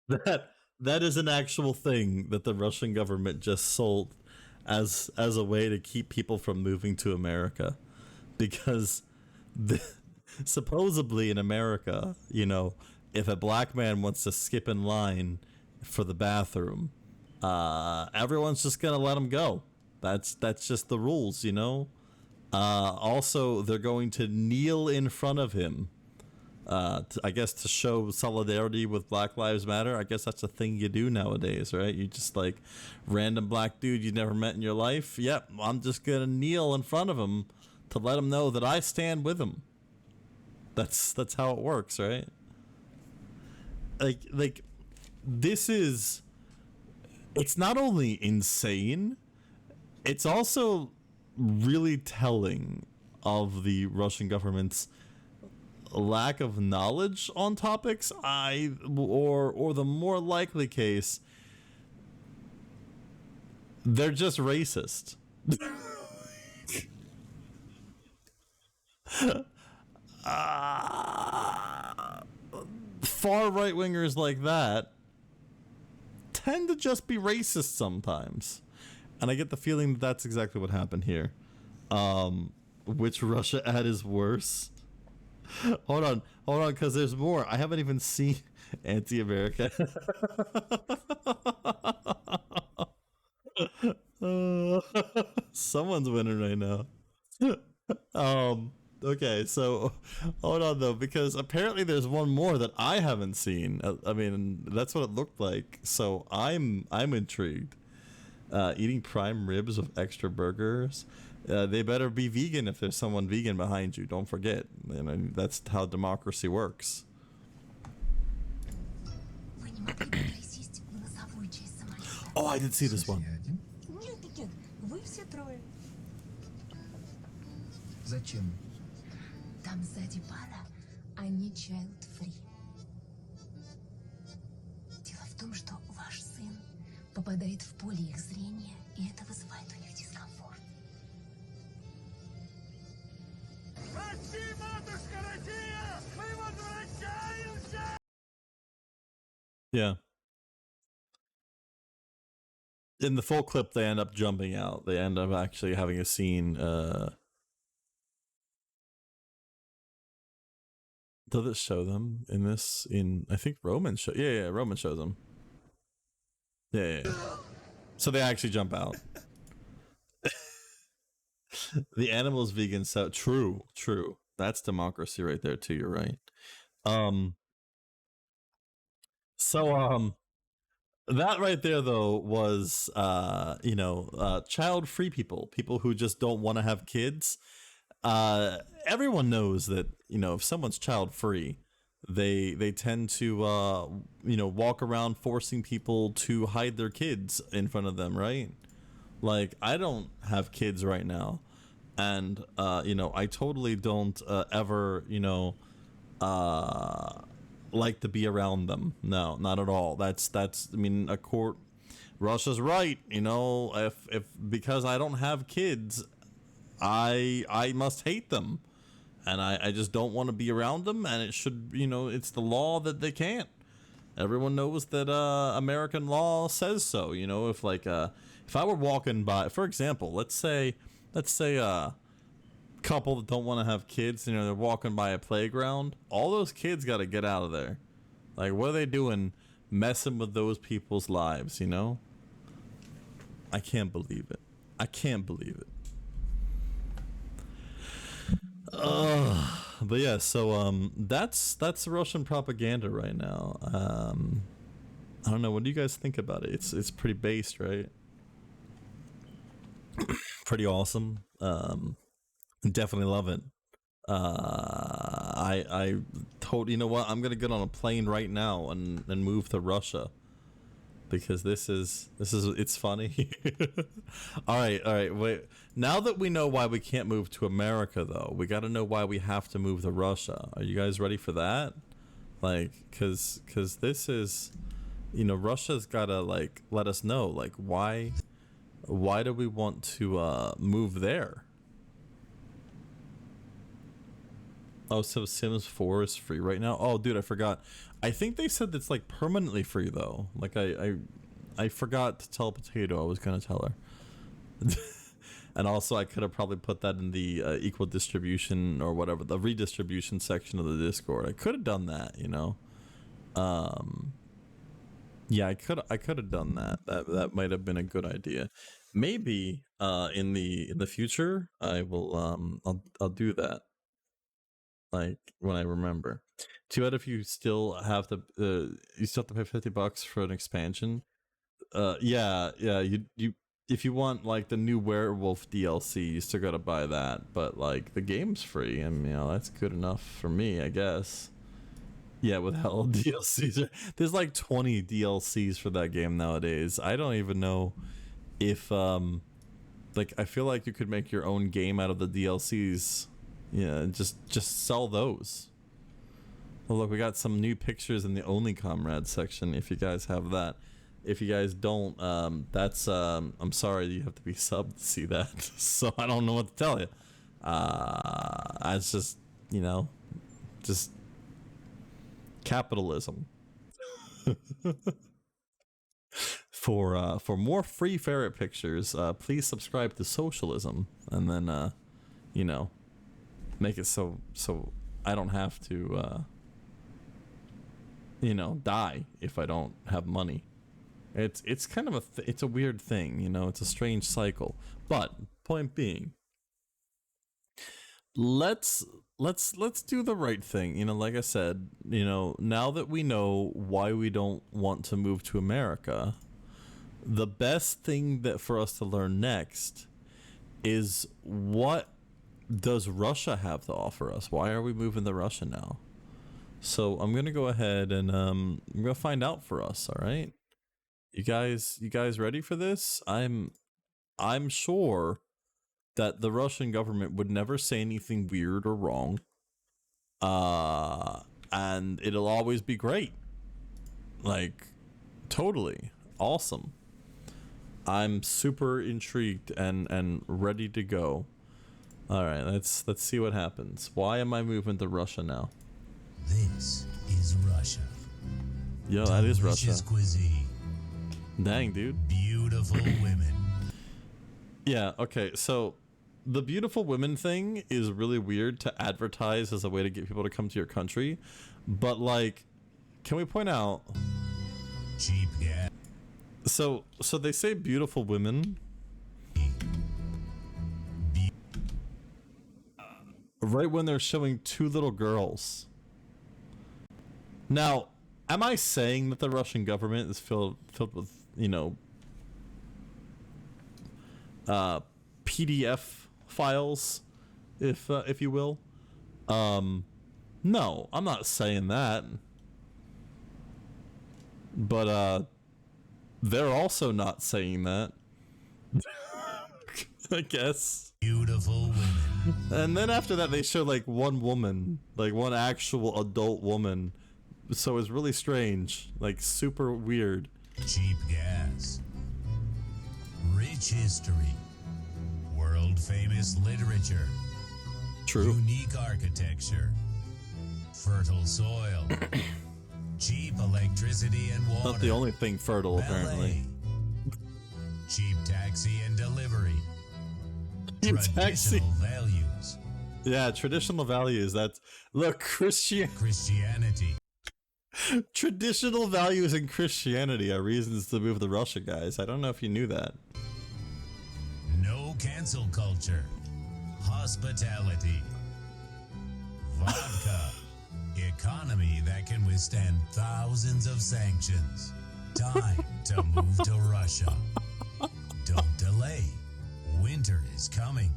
That is an actual thing that the Russian government just sold as a way to keep people from moving to America, because supposedly in America, you know, if a black man wants to skip in line for the bathroom, everyone's just gonna let him go. That's just the rules, you know. Also, they're going to kneel in front of him, I guess to show solidarity with Black Lives Matter. I guess that's a thing you do nowadays, right? You just like, random black dude you never met in your life. Yep, I'm just gonna kneel in front of him to let him know that I stand with him. That's how it works, right? Like this is, it's not only insane, it's also really telling of the Russian government's lack of knowledge on topics, or the more likely case, they're just racist. Far right wingers like that tend to just be racist sometimes. And I get the feeling that that's exactly what happened here. Which Russia ad is worse? Hold on, because there's more. I haven't even seen anti-America. Someone's winning right now. Okay, so hold on though, because apparently there's one more that I haven't seen. I mean, that's what it looked like. So I'm intrigued. Eating prime ribs with extra burgers. They better be vegan if there's someone vegan behind you. Don't forget. I mean, that's how democracy works. Oh, I did see this one. Нет, нет, вы все трое. Зачем? Там сзади пара, они child-free. Дело в том, что ваш сын попадает в поле их зрения, и это вызывает у них дискомфорт. Прости, матушка Россия! Мы возвращаемся! Yeah. In the full clip, they end up jumping out. They end up actually having a scene. Does it show them in this? In I think Roman show. Yeah, Roman shows them. Yeah. So they actually jump out. The animal's vegan, so true. That's democracy right there too. You're right. That right there though was child-free people who just don't want to have kids. Everyone knows that, if someone's child-free, they tend to walk around forcing people to hide their kids in front of them, right? Like, I don't have kids right now, and I totally don't ever like to be around them. No, not at all. That's I mean, a court. Russia's right. If because I don't have kids, I must hate them, and I just don't want to be around them. And it should, it's the law that they can't. Everyone knows that American law says so. If I were walking by, for example, let's say a couple that don't want to have kids, they're walking by a playground. All those kids got to get out of there. Like, what are they doing, messing with those people's lives? I can't believe it. I can't believe it. But yeah, so that's Russian propaganda right now. I don't know. What do you guys think about it? It's pretty based, right? Pretty awesome. Definitely love it. I told you know what, I'm gonna get on a plane right now and move to Russia, because this is it's funny. all right, wait. Now that we know why we can't move to America, though, we got to know why we have to move to Russia. Are you guys ready for that? Like, cause this is, Russia's gotta let us know, why do we want to move there? Oh, so Sims 4 is free right now? Oh, dude, I forgot. I think they said it's permanently free though. I forgot to tell Potato I was gonna tell her. And also I could have probably put that in the equal distribution or whatever, the redistribution section of the Discord. I could have done that, Yeah, I could have done that. That might have been a good idea. Maybe in the future I will I'll do that. When I remember. Too bad if you still have to pay $50 for an expansion. Yeah, you if you want the new werewolf DLC, you still gotta buy that. But the game's free, and that's good enough for me, I guess. Yeah, with hell DLCs. There's 20 DLCs for that game nowadays. I don't even know if I feel like you could make your own game out of the DLCs. Yeah, just sell those. Well, look, we got some new pictures in the Only Comrade section, if you guys have that. If you guys don't, that's, I'm sorry, you have to be subbed to see that. So I don't know what to tell you. It's just, just capitalism. For more free ferret pictures, please subscribe to socialism, and then, make it so I don't have to die if I don't have money. It's kind of it's a weird thing, it's a strange cycle. But point being, let's do the right thing. Like I said, now that we know why we don't want to move to America, the best thing that for us to learn next is, what does Russia have to offer us? Why are we moving to Russia now? So I'm gonna go ahead and I'm gonna find out for us. All right, you guys ready for this? I'm sure that the Russian government would never say anything weird or wrong, and it'll always be great, totally awesome. I'm super intrigued and ready to go. All right, let's see what happens. Why am I moving to Russia now? This is Russia. Yo, that is Russia. Delicious cuisine. Dang, dude. Beautiful women. Yeah, okay, so the beautiful women thing is really weird to advertise as a way to get people to come to your country. But, can we point out... Cheap gas. So they say beautiful women... right when they're showing two little girls. Now, am I saying that the Russian government is filled with, PDF files, if you will? No, I'm not saying that. But they're also not saying that. I guess. Beautiful women. And then after that they show like one woman, like one actual adult woman. So it's really strange, like super weird. Cheap gas. Rich history. World famous literature. True. Unique architecture. Fertile soil. Cheap electricity and water. Not the only thing fertile, apparently. Cheap taxi and delivery. Cheap taxi. Traditional values. Yeah, traditional values. That's look, Christianity. Traditional values in Christianity are reasons to move to Russia, guys. I don't know if you knew that. No cancel culture. Hospitality. Vodka. Economy that can withstand thousands of sanctions. Time to move to Russia. Don't delay. Winter is coming.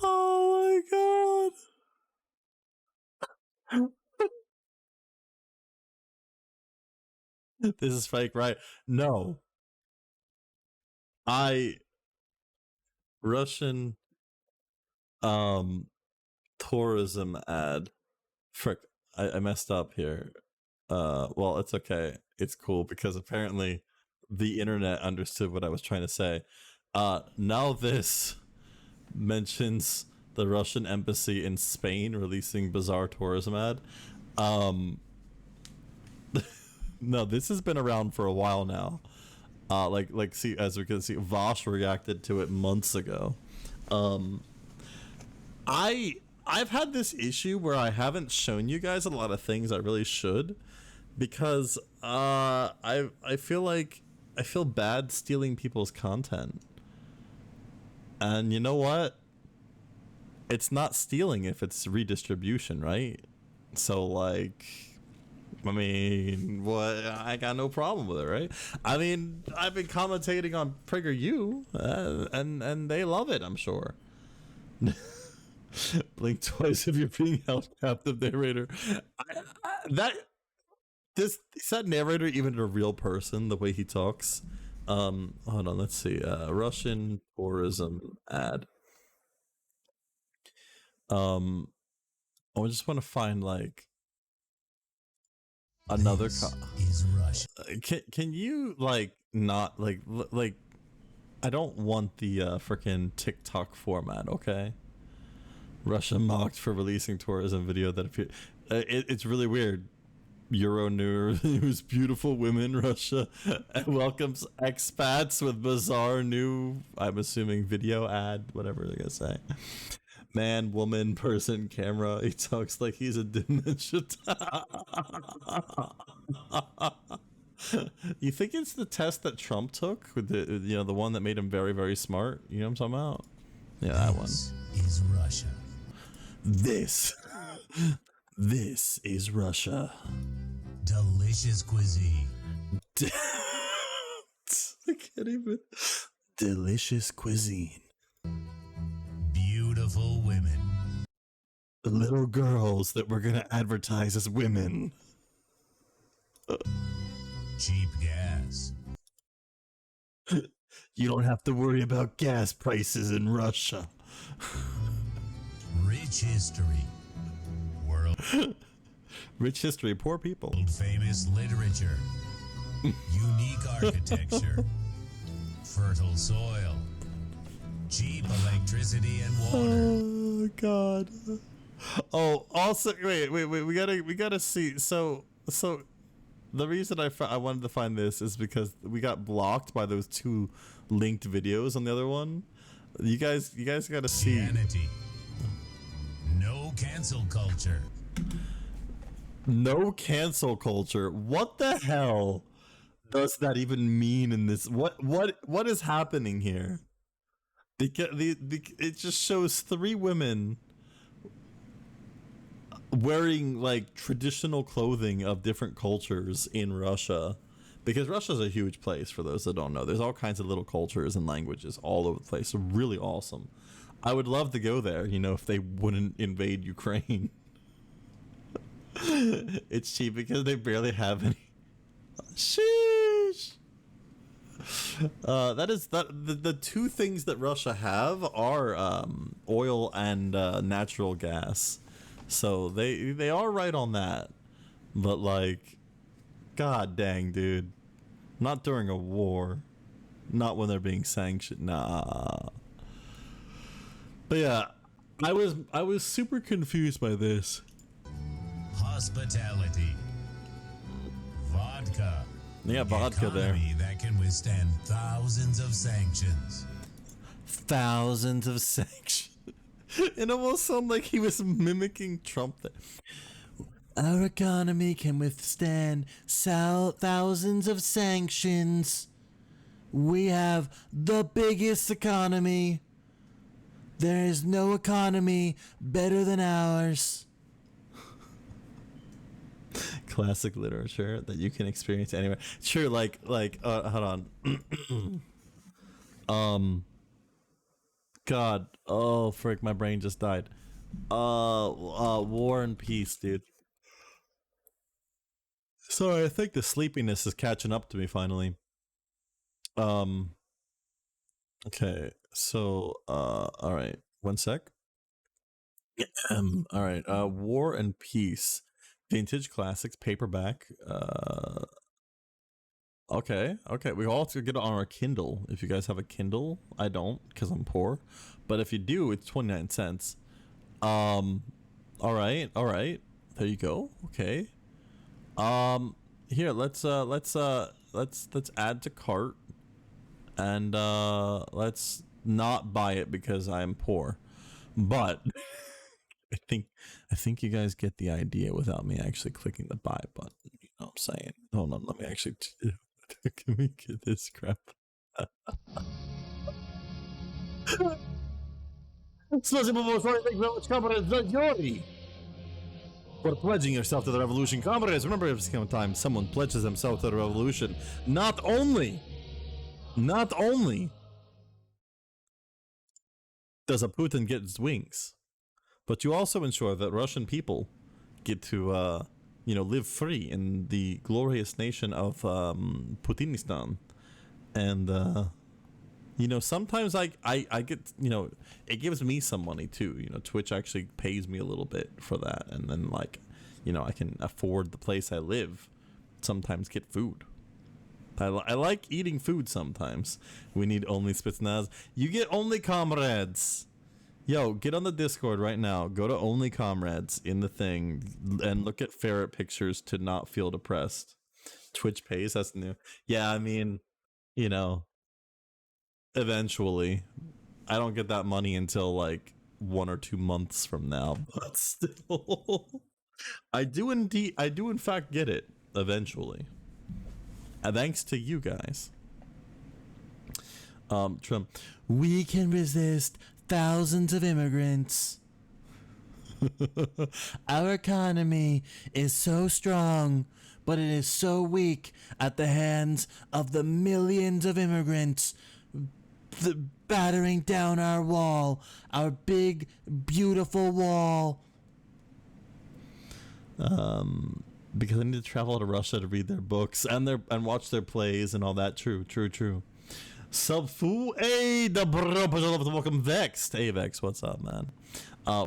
Oh my god. This is fake, right? No. Russian tourism ad. Frick, I messed up here. Well, it's okay. It's cool because apparently the internet understood what I was trying to say. Now this mentions the Russian embassy in Spain releasing bizarre tourism ad. No, this has been around for a while now. See, as we can see, Vosh reacted to it months ago. I've had this issue where I haven't shown you guys a lot of things I really should, because I feel bad stealing people's content. And you know what? It's not stealing if it's redistribution, right? So like, I mean, what? I got no problem with it, right? I mean, I've been commentating on PragerU, and they love it, I'm sure. Blink twice if you're being held captive, narrator. Is that narrator even a real person? The way he talks. Hold on, let's see. Russian tourism ad. I just want to find like another. Is Russia. Can you like not like I don't want the freaking TikTok format, okay? Russia mocked for releasing tourism video that appeared. It's really weird. Euro news, beautiful women, Russia welcomes expats with bizarre new, I'm assuming, video ad, whatever they're gonna say. Man, woman, person, camera. He talks like he's a dementia. You think it's the test that Trump took with the one that made him very, very smart? You know what I'm talking about? Yeah, that one. Is Russia. This is Russia. Delicious cuisine. I can't even. Delicious cuisine. Beautiful women. Little girls that we're gonna advertise as women. Cheap gas. You don't have to worry about gas prices in Russia. Rich history. World. Rich history, poor people. World famous literature. Unique architecture. Fertile soil. Cheap electricity and water. Oh god. Oh, also wait, we gotta see. So the reason I wanted to find this is because we got blocked by those two linked videos on the other one. You guys gotta see. Christianity. No cancel culture. No cancel culture. What the hell does that even mean in this? What is happening here? Because it just shows three women wearing like traditional clothing of different cultures in Russia, because Russia's a huge place. For those that don't know, there's all kinds of little cultures and languages all over the place. So really awesome. I would love to go there, if they wouldn't invade Ukraine. It's cheap because they barely have any. Sheesh. That is the two things that Russia have are oil and natural gas. So they are right on that. But like, god dang, dude. Not during a war. Not when they're being sanctioned. Nah. But yeah, I was super confused by this. Hospitality. Vodka. Yeah, vodka there. Economy that can withstand thousands of sanctions. Thousands of sanctions. It almost sounded like he was mimicking Trump there. Our economy can withstand thousands of sanctions. We have the biggest economy. There is no economy better than ours. Classic literature that you can experience anywhere. Sure, like, hold on. God, oh frick, my brain just died. War and Peace, dude. Sorry, I think the sleepiness is catching up to me finally. Okay, so, all right, one sec. All right, War and Peace, vintage classics, paperback. Okay, we all have to get it on our Kindle. If you guys have a Kindle, I don't, because I'm poor. But if you do, it's 29 cents. All right. There you go. Okay. Here, let's add to cart, and let's not buy it because I'm poor. But I think you guys get the idea without me actually clicking the buy button. You know what I'm saying? Hold on, let me actually. Can we get this crap? For pledging yourself to the revolution, comrades. Remember, every single time someone pledges themselves to the revolution, not only does a Putin get his wings, but you also ensure that Russian people get to, live free in the glorious nation of Putinistan. And, sometimes I get, it gives me some money too. Twitch actually pays me a little bit for that. And then, I can afford the place I live, sometimes get food. I like eating food sometimes. We need only Spetsnaz. You get only comrades. Yo, get on the Discord right now. Go to only comrades in the thing and look at ferret pictures to not feel depressed. Twitch pays, that's new. Yeah, I mean, eventually. I don't get that money until like 1 or 2 months from now, but still. I do in fact get it eventually. Thanks to you guys. Trump, we can resist thousands of immigrants. Our economy is so strong, but it is so weak at the hands of the millions of immigrants battering down our wall, our big, beautiful wall. Because I need to travel to Russia to read their books and watch their plays and all that. True. Subfu, hey, welcome Vexed. Hey Vex, what's up, man?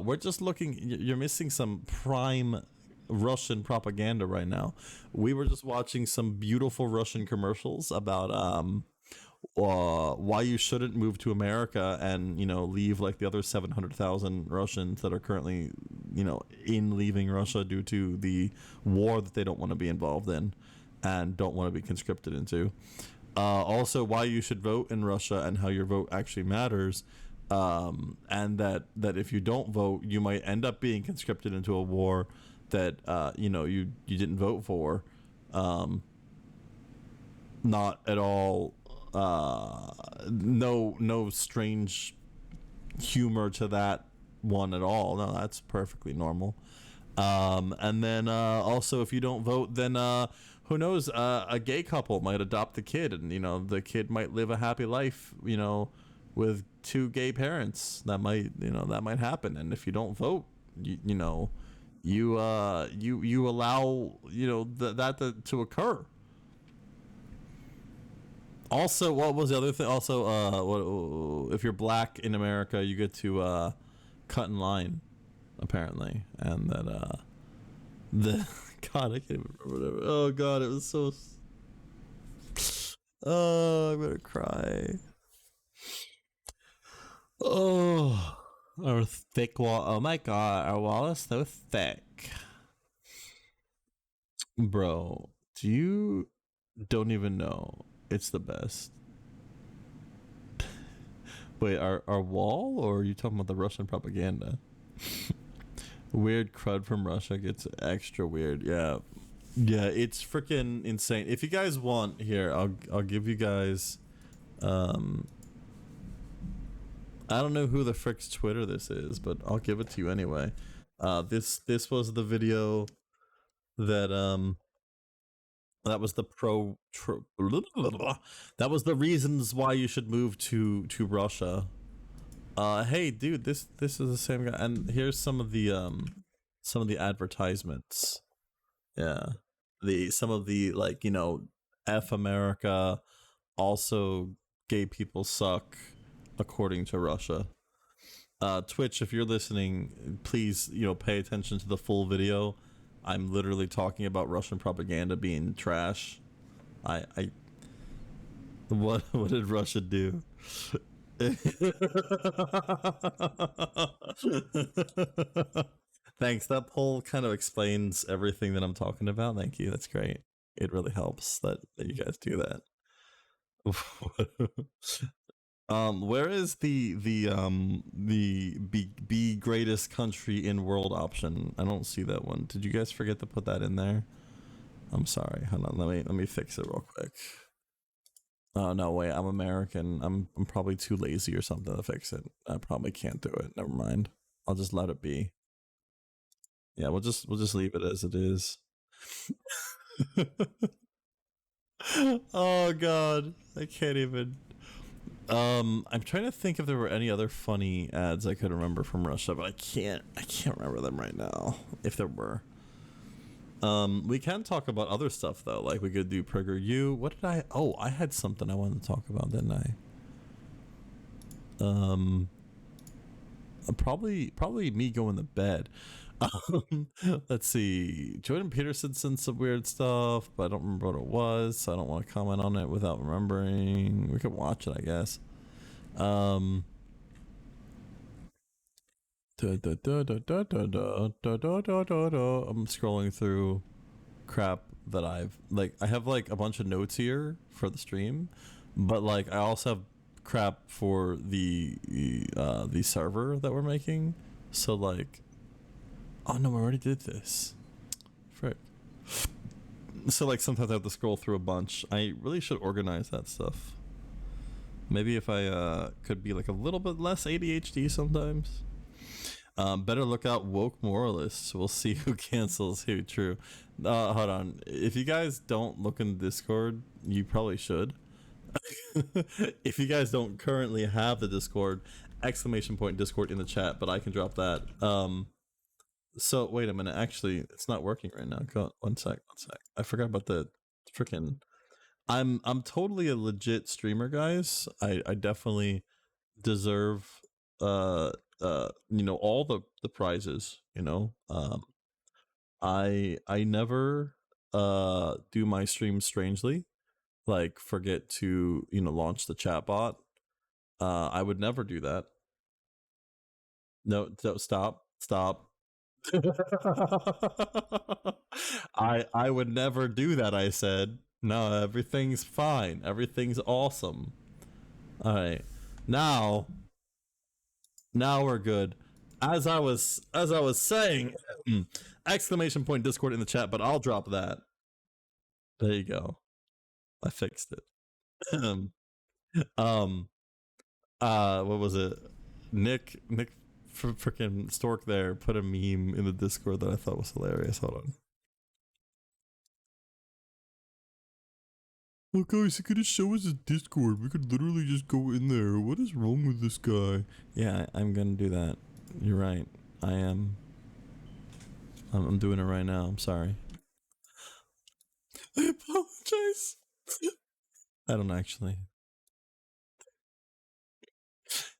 We're just looking. You're missing some prime Russian propaganda right now. We were just watching some beautiful Russian commercials about why you shouldn't move to America and leave like the other 700,000 Russians that are currently in leaving Russia due to the war that they don't want to be involved in and don't want to be conscripted into. Also, why you should vote in Russia and how your vote actually matters, and that if you don't vote, you might end up being conscripted into a war that you didn't vote for. Not at all. No strange humor to that one at all. No, that's perfectly normal. And then also, if you don't vote, then who knows? A gay couple might adopt the kid, and the kid might live a happy life, with 2 gay parents. That might happen. And if you don't vote, you allow, you know, that to occur. Also, what was the other thing? Also, what if you're black in America, you get to cut in line, apparently, and that the God, I can't even remember whatever. Oh God, it was so. Oh, I'm gonna cry. Oh, our thick wall. Oh my God, our wall is so thick, bro. You don't even know. It's the best. Wait, our wall, or are you talking about the Russian propaganda? Weird crud from Russia gets extra weird. Yeah, yeah, it's freaking insane. If you guys want, here, I'll give you guys. I don't know who the frick's Twitter this is, but I'll give it to you anyway. This was the video that that was the that was the reasons why you should move to Russia. Hey dude, this is the same guy, and here's some of the advertisements. Yeah, some of the, like, you know, F America, also gay people suck, according to Russia. Twitch, if you're listening, please, you know, pay attention to the full video. I'm literally talking about Russian propaganda being trash. What did Russia do? Thanks. That poll kind of explains everything that I'm talking about. Thank you. That's great. It really helps that you guys do that. Where is the be greatest country in world option? I don't see that one. Did you guys forget to put that in there? I'm sorry. Hold on. Let me fix it real quick. Oh no, wait. I'm American. I'm probably too lazy or something to fix it. I probably can't do it. Never mind. I'll just let it be. Yeah, we'll just leave it as it is. Oh God, I can't even. I'm trying to think if there were any other funny ads I could remember from Russia, but I can't remember them right now, if there were. We can talk about other stuff though, like we could do PragerU. What did I? Oh, I had something I wanted to talk about, didn't I? Probably me going to bed. Let's see. Jordan Peterson sent some weird stuff, but I don't remember what it was, so I don't want to comment on it without remembering. We could watch it, I guess. I'm scrolling through crap that I have like a bunch of notes here for the stream, but like I also have crap for the server that we're making. So like, oh no, I already did this. Frick. So like sometimes I have to scroll through a bunch. I really should organize that stuff. Maybe if I could be like a little bit less ADHD sometimes. Better look out, woke moralists. We'll see who cancels who. True. Hold on. If you guys don't look in Discord, you probably should. If you guys don't currently have the Discord, !Discord in the chat, but I can drop that. So wait a minute. Actually, it's not working right now. Go, one sec. I forgot about the freaking. I'm totally a legit streamer, guys. I definitely deserve you know, all the prizes, you know. I never do my streams strangely, like forget to, you know, launch the chat bot. I would never do that. No, stop. I would never do that, I said. No, everything's fine. Everything's awesome. All right. Now we're good. As I was saying, !Discord in the chat, but I'll drop that. There you go. I fixed it. What was it? Nick freaking Stork there put a meme in the Discord that I thought was hilarious. Hold on. Well, guys, he could have shown us his Discord. We could literally just go in there. What is wrong with this guy? Yeah, I'm gonna do that. You're right. I am. I'm doing it right now. I'm sorry. I apologize. I don't actually.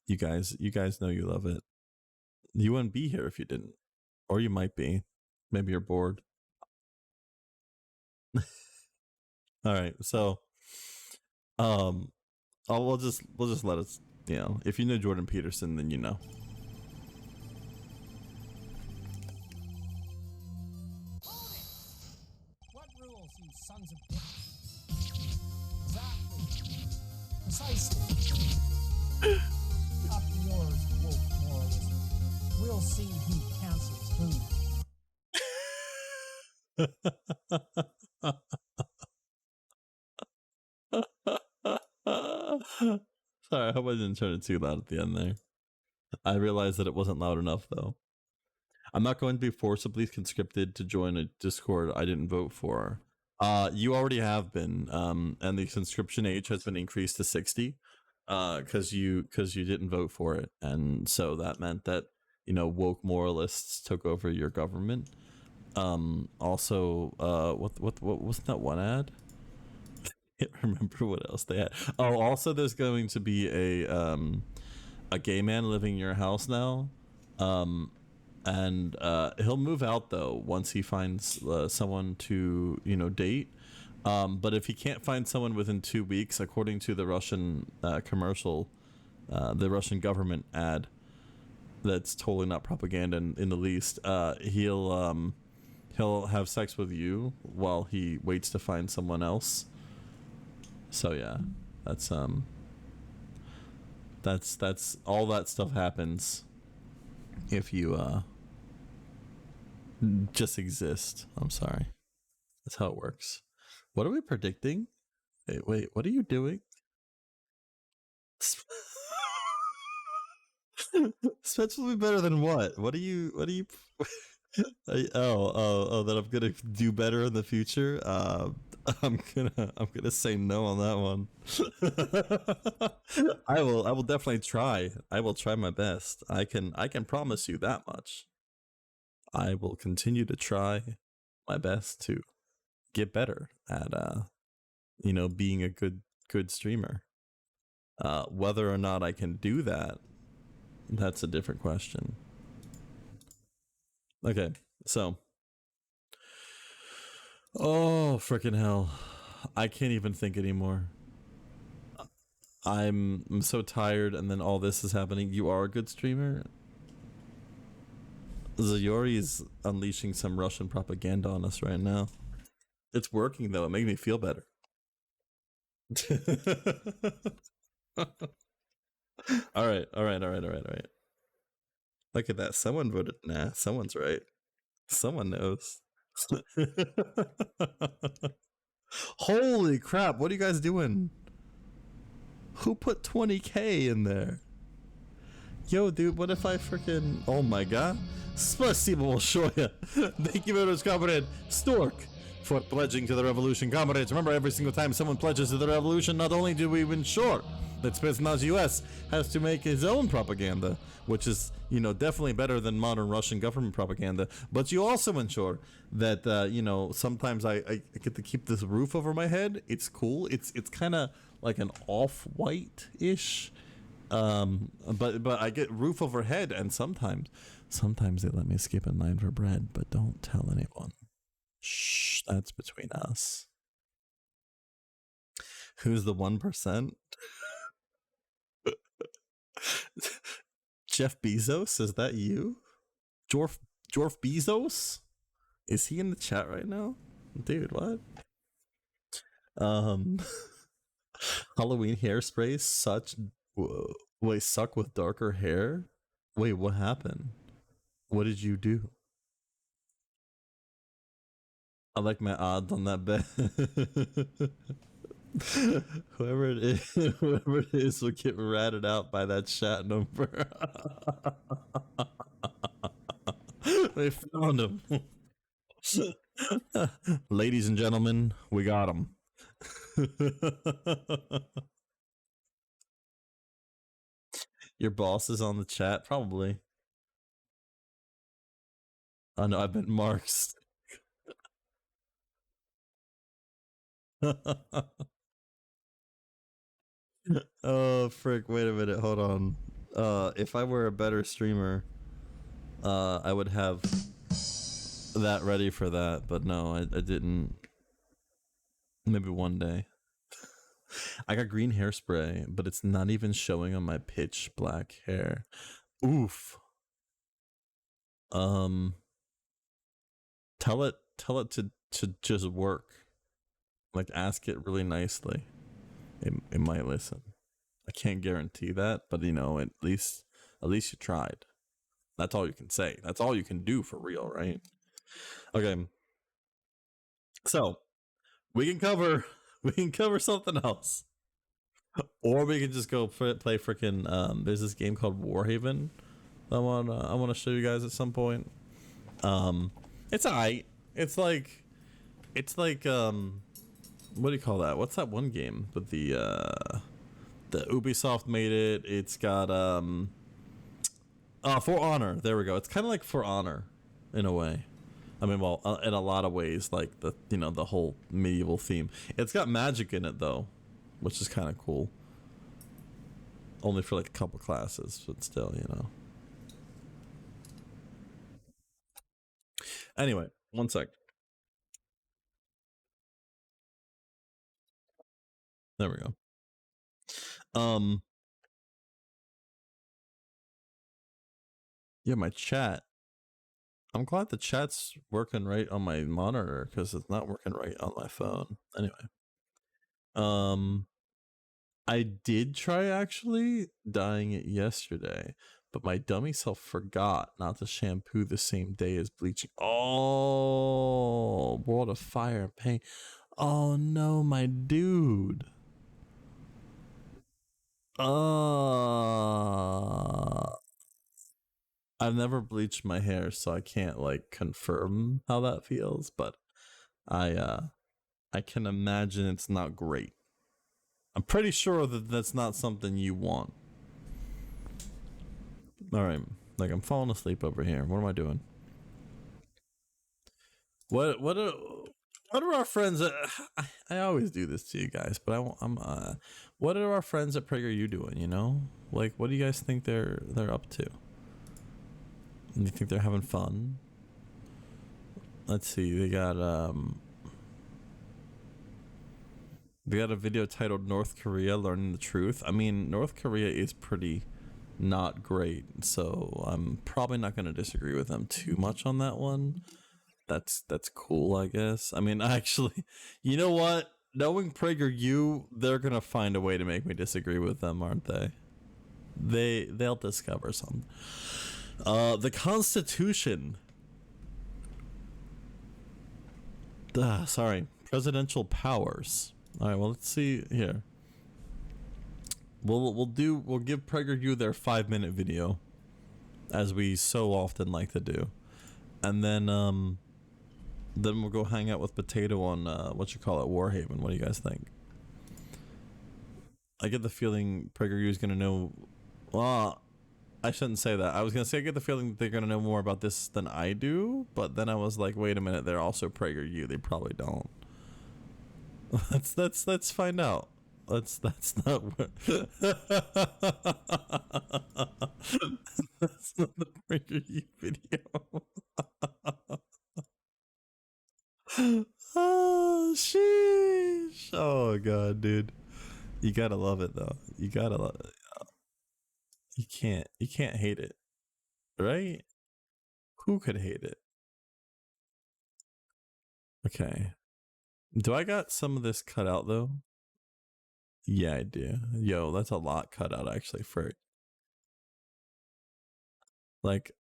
You guys know you love it. You wouldn't be here if you didn't. Or you might be. Maybe you're bored. All right. So we'll just let us, you know, if you know Jordan Peterson, then you know. What rules, you sons of bitches? Exactly. Precisely. Up yours, woke moralism. We'll see who cancels who. Sorry, I hope I didn't turn it too loud at the end there. I realized that it wasn't loud enough, though. I'm not going to be forcibly conscripted to join a Discord I didn't vote for. You already have been, and the conscription age has been increased to 60, because you didn't vote for it, and so that meant that, you know, woke moralists took over your government. Also, what wasn't that one ad? I can't remember what else they had. Oh, also there's going to be a gay man living in your house now. And he'll move out though once he finds someone to, you know, date. But if he can't find someone within 2 weeks, according to the Russian commercial, the Russian government ad, that's totally not propaganda in the least, he'll have sex with you while he waits to find someone else. So yeah, that's all that stuff happens if you just exist. I'm sorry. That's how it works. What are we predicting? Wait, what are you doing? Spets will be better than what? What are you oh, that I'm gonna do better in the future? I'm gonna say no on that one. I will definitely try. I will try my best. I can promise you that much. I will continue to try my best to get better at you know, being a good streamer. Whether or not I can do that, that's a different question. Okay, so oh freaking hell, I can't even think anymore. I'm so tired, and then all this is happening. You are a good streamer. Zayori is unleashing some Russian propaganda on us right now. It's working though. It made me feel better. all right. Look at that. Someone voted. Nah, someone's right. Someone knows. Holy crap! What are you guys doing? Who put 20K in there? Yo, dude, what if I freaking... Oh my god. Spasibo большое. Thank you very much, comrade Stork, for pledging to the revolution. Comrades, remember, every single time someone pledges to the revolution, not only do we ensure that Spetsnaz US has to make his own propaganda, which is, you know, definitely better than modern Russian government propaganda, but you also ensure that, you know, sometimes I get to keep this roof over my head. It's cool. It's kind of like an off-white-ish, but I get roof overhead, and sometimes they let me skip in line for bread, but don't tell anyone. Shh, that's between us. Who's the 1%? Jeff Bezos, is that you? Jorf Bezos? Is he in the chat right now? Dude, what? Halloween hairspray suck with darker hair? Wait, what happened? What did you do? I like my odds on that bet. whoever it is will get ratted out by that chat number. They found him. Ladies and gentlemen, we got him. Your boss is on the chat, probably. Oh no, I've been marks. Oh frick, wait a minute, hold on. If I were a better streamer, I would have that ready for that, but no, I didn't. Maybe one day. I got green hairspray, but it's not even showing on my pitch black hair. Oof. Tell it to just work. Like, ask it really nicely. It might listen. I can't guarantee that, but you know, at least you tried. That's all you can say. That's all you can do for real, right? Okay. So we can cover something else, or we can just go play freaking. There's this game called Warhaven. I want to show you guys at some point. It's alright. It's like what do you call that? What's that one game with the Ubisoft made it? It's got For Honor. There we go. It's kind of like For Honor in a way. I mean, well, in a lot of ways, like the whole medieval theme. It's got magic in it though, which is kind of cool. Only for like a couple classes, but still, you know. Anyway, one sec. There we go. Yeah, my chat. I'm glad the chat's working right on my monitor because it's not working right on my phone. Anyway. I did try actually dyeing it yesterday, but my dummy self forgot not to shampoo the same day as bleaching. Oh, World of Fire and Pain. Oh no, my dude. I've never bleached my hair, so I can't like confirm how that feels, but I can imagine it's not great. I'm pretty sure that that's not something you want. All right, like I'm falling asleep over here. What am I doing? What are our friends? I always do this to you guys, but what are our friends at PragerU doing? You know, like what do you guys think they're up to? Do you think they're having fun? Let's see. They got a video titled North Korea Learning the Truth. I mean, North Korea is pretty not great, so I'm probably not going to disagree with them too much on that one. That's cool, I guess. I mean, actually, you know what? Knowing PragerU, they're going to find a way to make me disagree with them, aren't they? They'll discover something. The Constitution. Sorry. Presidential powers. All right, well, let's see here. We'll give PragerU their 5-minute video, as we so often like to do, and then we'll go hang out with Potato on Warhaven. What do you guys think? I get the feeling PragerU is gonna know. Well, I shouldn't say that. I was gonna say I get the feeling that they're gonna know more about this than I do, but then I was like, wait a minute, they're also PragerU. They probably don't. Let's find out. That's not what. That's not the PragerU video. Oh sheesh! Oh god, dude, you gotta love it though. You gotta love it. You can't hate it, right? Who could hate it? Okay. Do I got some of this cut out though? Yeah, I do. Yo, that's a lot cut out actually for like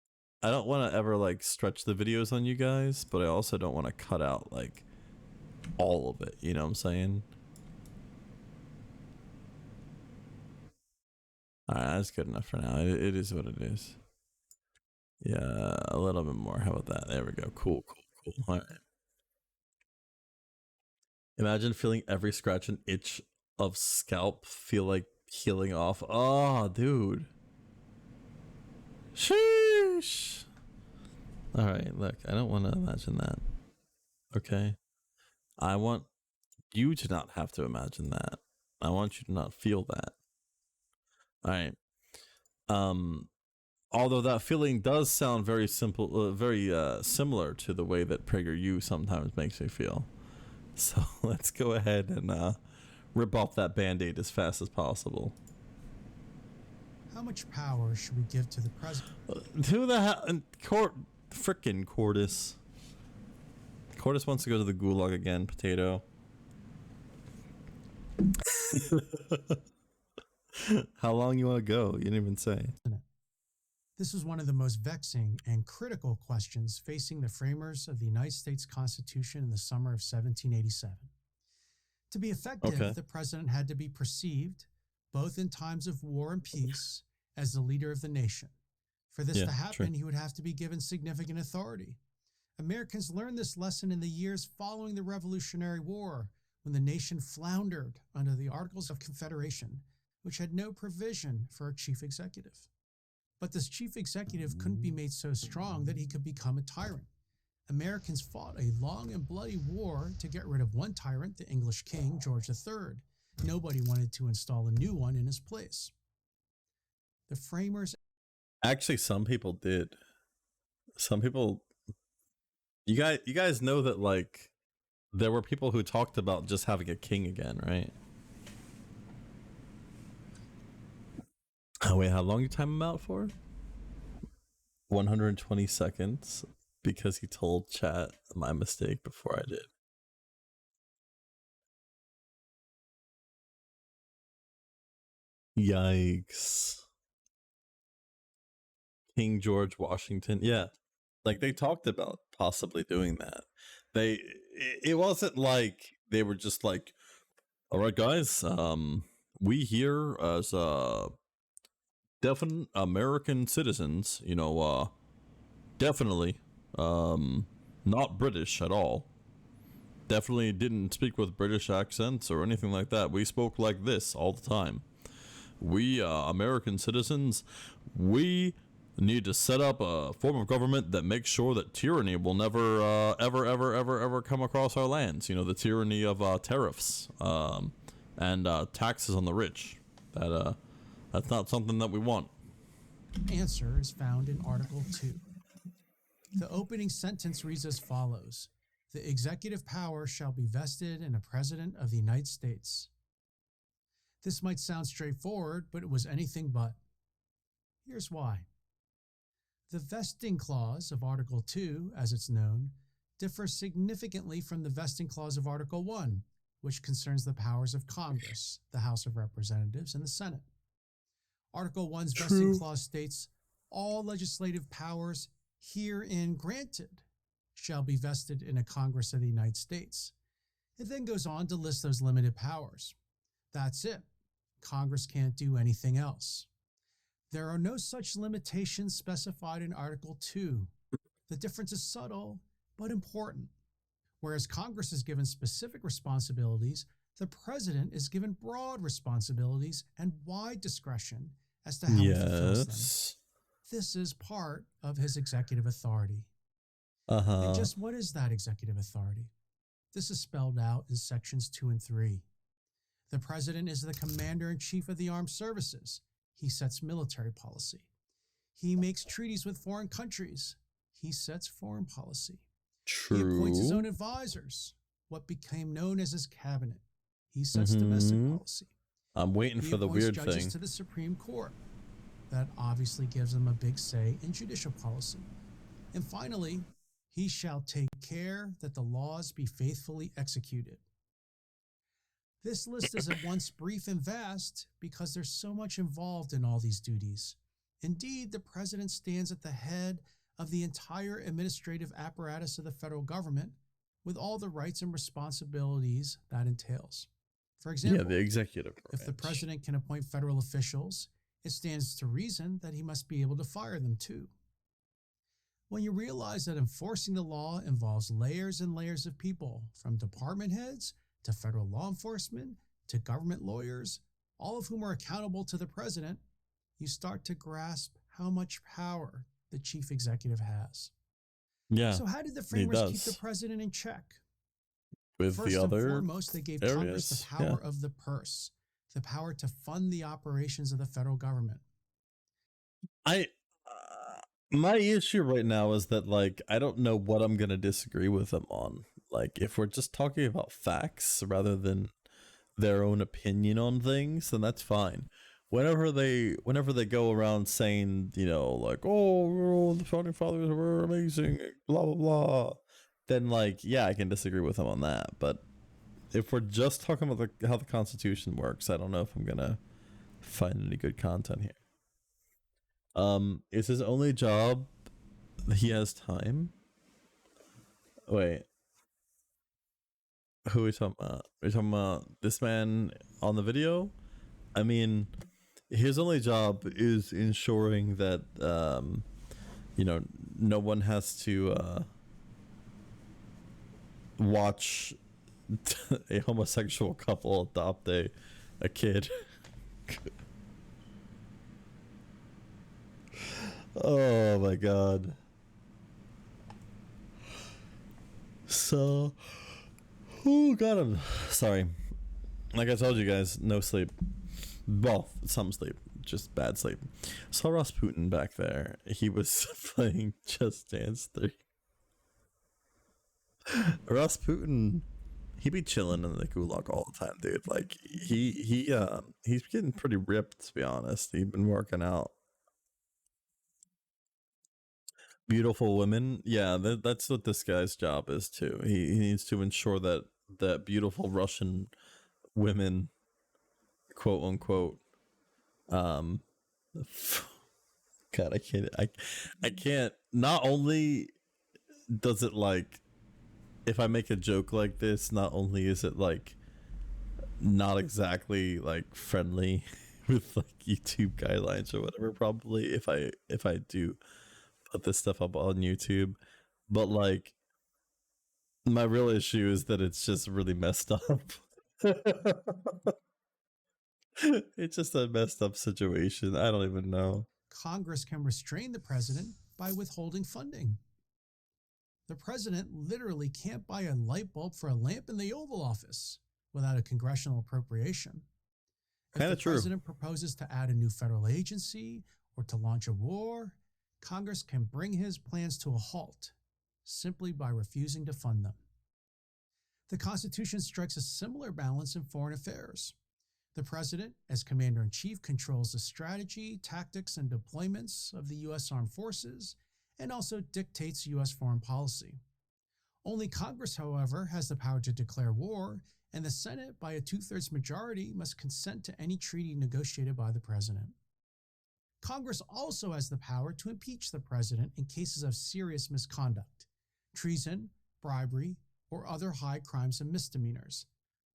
I don't want to ever like stretch the videos on you guys, but I also don't want to cut out like all of it, you know what I'm saying? Alright, that's good enough for now. It is what it is. Yeah, a little bit more. How about that? There we go. Cool. Alright. Imagine feeling every scratch and itch of scalp feel like healing off. Oh, dude. Sheesh. All right, look, I don't want to imagine that. Okay? I want you to not have to imagine that. I want you to not feel that. All right. Although that feeling does sound very simple, very similar to the way that PragerU sometimes makes me feel. So let's go ahead and rip off that Band-Aid as fast as possible. How much power should we give to the president? Who the hell? Frickin' Cordis. Cordis wants to go to the gulag again, Potato. How long you want to go? You didn't even say. This was one of the most vexing and critical questions facing the framers of the United States Constitution in the summer of 1787. To be effective, the president had to be perceived, both in times of war and peace, as the leader of the nation. For this to happen, he would have to be given significant authority. Americans learned this lesson in the years following the Revolutionary War, when the nation floundered under the Articles of Confederation, which had no provision for a chief executive. But this chief executive couldn't be made so strong that he could become a tyrant. Americans fought a long and bloody war to get rid of one tyrant, the English king, George III. Nobody wanted to install a new one in his place. The framers... Actually, some people did. Some people... You guys know that, like, there were people who talked about just having a king again, right? Oh, wait, how long you time him out for? 120 seconds, because he told chat my mistake before I did. Yikes. King George Washington. Yeah. Like, they talked about possibly doing that. It wasn't like they were just like, all right, guys, we here as definite American citizens, you know, definitely not British at all. Definitely didn't speak with British accents or anything like that. We spoke like this all the time. We American citizens, we need to set up a form of government that makes sure that tyranny will never ever come across our lands. You know, the tyranny of tariffs and taxes on the rich. That's not something that we want. Answer is found in Article 2. The opening sentence reads as follows: the executive power shall be vested in a president of the United States. This might sound straightforward, but it was anything but. Here's why. The vesting clause of Article 2, as it's known, differs significantly from the vesting clause of Article 1, which concerns the powers of Congress, the House of Representatives, and the Senate. Article 1's vesting clause states, all legislative powers herein granted shall be vested in a Congress of the United States. It then goes on to list those limited powers. That's it. Congress can't do anything else. There are no such limitations specified in Article 2. The difference is subtle, but important. Whereas Congress is given specific responsibilities, the president is given broad responsibilities and wide discretion as to how he fulfills them. This is part of his executive authority. And just what is that executive authority? This is spelled out in sections 2 and 3. The president is the commander-in-chief of the armed services. He sets military policy. He makes treaties with foreign countries. He sets foreign policy. He appoints his own advisors, what became known as his cabinet. He sets domestic policy. I'm waiting for the weird thing. He appoints judges to the Supreme Court. That obviously gives him a big say in judicial policy. And finally, he shall take care that the laws be faithfully executed. This list is at once brief and vast because there's so much involved in all these duties. Indeed, the president stands at the head of the entire administrative apparatus of the federal government with all the rights and responsibilities that entails. For example, the executive branch. If the president can appoint federal officials, it stands to reason that he must be able to fire them too. When you realize that enforcing the law involves layers and layers of people, from department heads to federal law enforcement to government lawyers, all of whom are accountable to the president, you start to grasp how much power the chief executive has. Yeah. So how did the he framers keep does. the president in check? With First the and other foremost, they gave Congress the areas, power of the purse, the power to fund the operations of the federal government. My issue right now is that, like, I don't know what I'm gonna disagree with them on. Like, if we're just talking about facts rather than their own opinion on things, then that's fine. Whenever they go around saying, you know, like, oh, the founding fathers were amazing, blah blah blah, then, like, yeah, I can disagree with them on that. But if we're just talking about how the Constitution works, I don't know if I'm gonna find any good content here. Is his only job he has time? Wait, who are we talking about? Are we talking about this man on the video? I mean, his only job is ensuring that you know, no one has to watch a homosexual couple adopt a kid. Oh my god. So, oh god, I'm sorry. Like I told you guys, no sleep. Well, some sleep, just bad sleep. Saw Rasputin back there. He was playing Just Dance 3. Rasputin, he be chilling in the gulag all the time, dude. Like he's getting pretty ripped, to be honest. He's been working out. Beautiful women, yeah, that's what this guy's job is too. He needs to ensure that beautiful Russian women, quote unquote, God, I can't. Not only does it, like, if I make a joke like this, not only is it like not exactly like friendly with like YouTube guidelines or whatever, probably if I do put this stuff up on YouTube, but like my real issue is that it's just really messed up. It's just a messed up situation. I don't even know. Congress can restrain the president by withholding funding. The president literally can't buy a light bulb for a lamp in the Oval Office without a congressional appropriation. If Kinda the true. president proposes to add a new federal agency or to launch a war, Congress can bring his plans to a halt simply by refusing to fund them. The Constitution strikes a similar balance in foreign affairs. The president, as commander-in-chief, controls the strategy, tactics, and deployments of the U.S. Armed Forces and also dictates U.S. foreign policy. Only Congress, however, has the power to declare war, and the Senate, by a 2/3 majority, must consent to any treaty negotiated by the president. Congress also has the power to impeach the president in cases of serious misconduct, treason, bribery, or other high crimes and misdemeanors.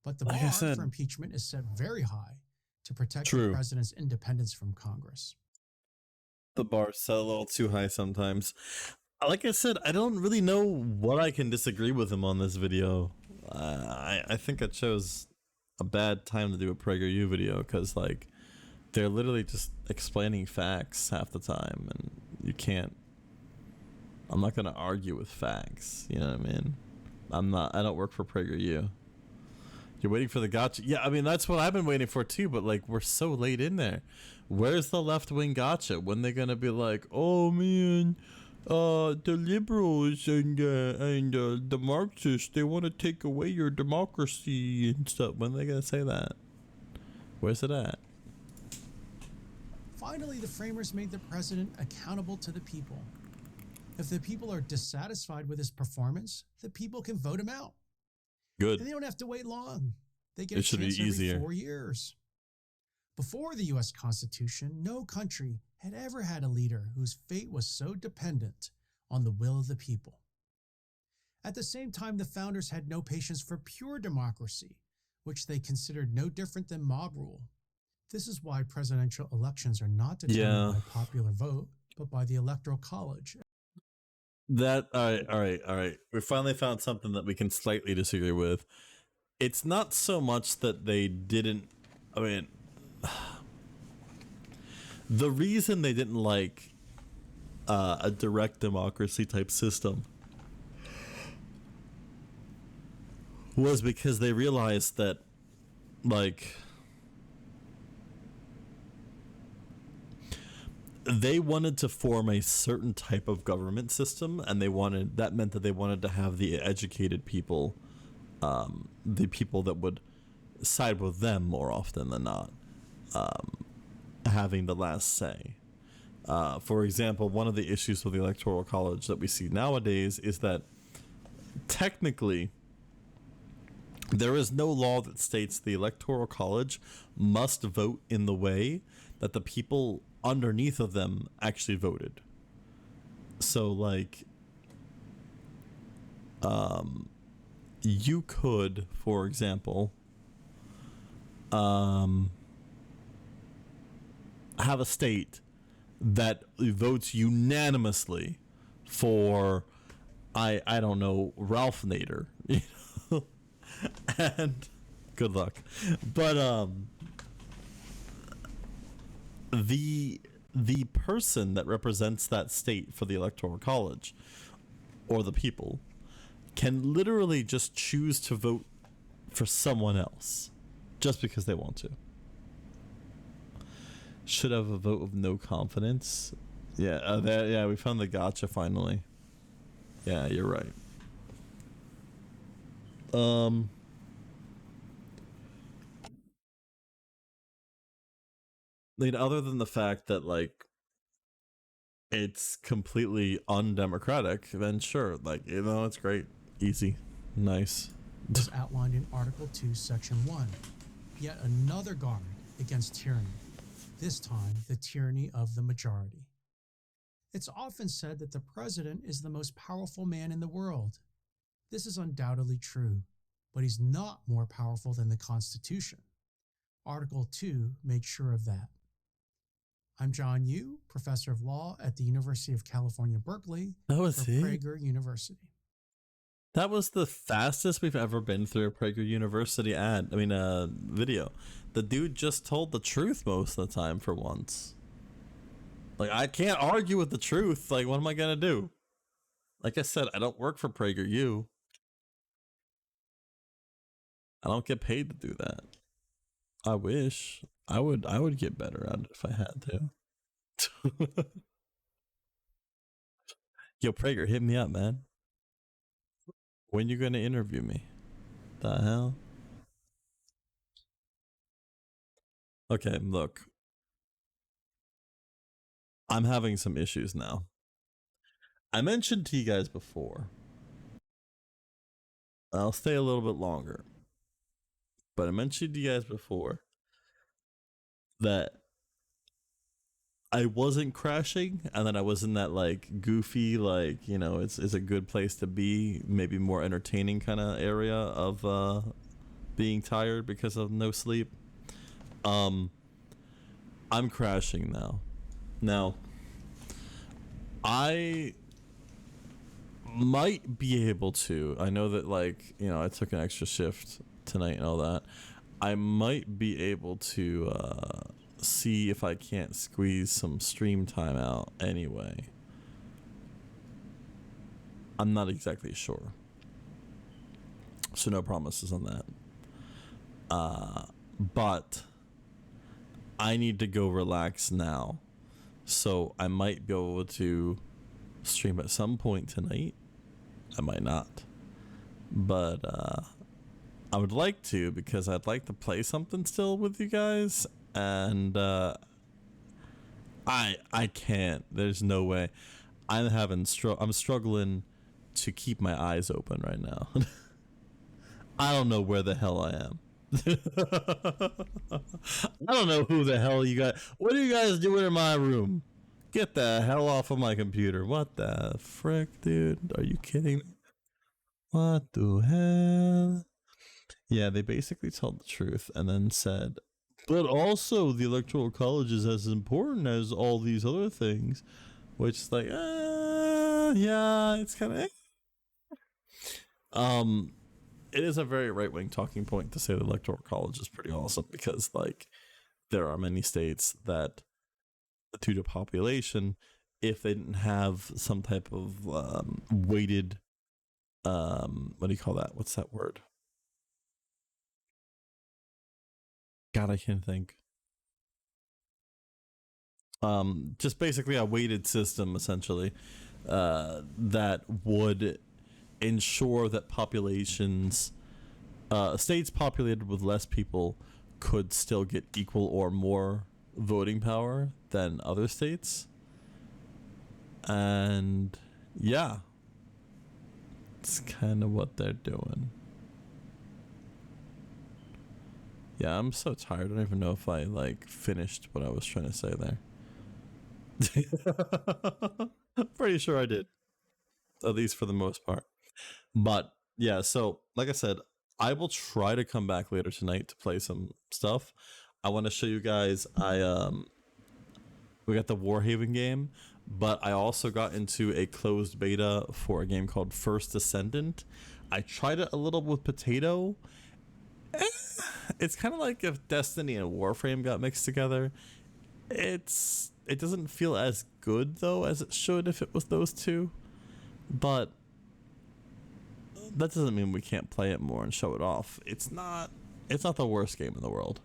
But the Like I bar said, for impeachment is set very high to protect True. the president's independence from Congress. The bar's set a little too high sometimes. Like I said, I don't really know what I can disagree with him on this video. I think I chose a bad time to do a PragerU video because, like, they're literally just explaining facts half the time, and you can't. I'm not gonna argue with facts. You know what I mean? I don't work for PragerU. You're waiting for the gotcha. Yeah, I mean, that's what I've been waiting for too, but like, we're so late in there. Where's the left-wing gotcha? When they gonna be like, oh man, the liberals and the Marxists, they want to take away your democracy and stuff. When are they gonna say that? Where's it at? Finally, the framers made the president accountable to the people. If the people are dissatisfied with his performance, the people can vote him out. Good. And they don't have to wait long. They get It a should be chance every easier. 4 years. Before the U.S. Constitution, no country had ever had a leader whose fate was so dependent on the will of the people. At the same time, the founders had no patience for pure democracy, which they considered no different than mob rule. This is why presidential elections are not determined by popular vote, but by the Electoral College. All right. We finally found something that we can slightly disagree with. It's not so much that they didn't. I mean, the reason they didn't like a direct democracy type system was because they realized that, like, they wanted to form a certain type of government system, and that meant that they wanted to have the educated people, the people that would side with them more often than not, having the last say. For example, one of the issues with the Electoral College that we see nowadays is that technically there is no law that states the Electoral College must vote in the way that the people underneath of them actually voted. So, like, you could, for example, have a state that votes unanimously for, I don't know, Ralph Nader, you know, and good luck. But the person that represents that state for the Electoral College, or the people, can literally just choose to vote for someone else just because they want to. Should have a vote of no confidence. Yeah, yeah, we found the gotcha finally. Yeah, you're right. Like, other than the fact that, like, it's completely undemocratic, then sure, like, you know, it's great, easy, nice. Is outlined in Article 2, Section 1. Yet another guard against tyranny, this time the tyranny of the majority. It's often said that the president is the most powerful man in the world. This is undoubtedly true, but he's not more powerful than the Constitution. Article 2 made sure of that. I'm John Yu, professor of law at the University of California, Berkeley, for Prager University. That was the fastest we've ever been through a Prager University video. The dude just told the truth most of the time for once. Like, I can't argue with the truth. Like, what am I gonna do? Like I said, I don't work for PragerU. I don't get paid to do that. I wish. I would get better at it if I had to. Yo, Prager, hit me up, man. When you gonna interview me? The hell? Okay, look. I'm having some issues now. I mentioned to you guys before. I'll stay a little bit longer. But I mentioned to you guys before that I wasn't crashing, and then I was in that, like, goofy, like, you know, it's a good place to be, maybe more entertaining kind of area of being tired because of no sleep. I'm crashing now. Now, I might be able to, I know that, like, you know, I took an extra shift tonight and all that. I might be able to see if I can't squeeze some stream time out anyway. I'm not exactly sure, so no promises on that. But I need to go relax now, so I might be able to stream at some point tonight. I might not, but I would like to, because I'd like to play something still with you guys, and I can't. There's no way. I'm struggling to keep my eyes open right now. I don't know where the hell I am. I don't know who the hell you guys. What are you guys doing in my room? Get the hell off of my computer. What the frick, dude? Are you kidding me? What the hell? Yeah, they basically told the truth and then said, but also the Electoral College is as important as all these other things, which is like, yeah, it's kind of. It is a very right-wing talking point to say the Electoral College is pretty awesome, because, like, there are many states that, due to population, if they didn't have some type of weighted, what do you call that? What's that word? God, I can't think. Just basically a weighted system, essentially, that would ensure that populations, states populated with less people could still get equal or more voting power than other states. And yeah, it's kind of what they're doing. Yeah, I'm so tired. I don't even know if I like finished what I was trying to say there. Pretty sure I did, at least for the most part. But yeah, so like I said, I will try to come back later tonight to play some stuff. I want to show you guys. We got the Warhaven game, but I also got into a closed beta for a game called First Descendant. I tried it a little with Potato. It's kind of like if Destiny and Warframe got mixed together. It doesn't feel as good though as it should if it was those two, but that doesn't mean we can't play it more and show it off. It's not the worst game in the world.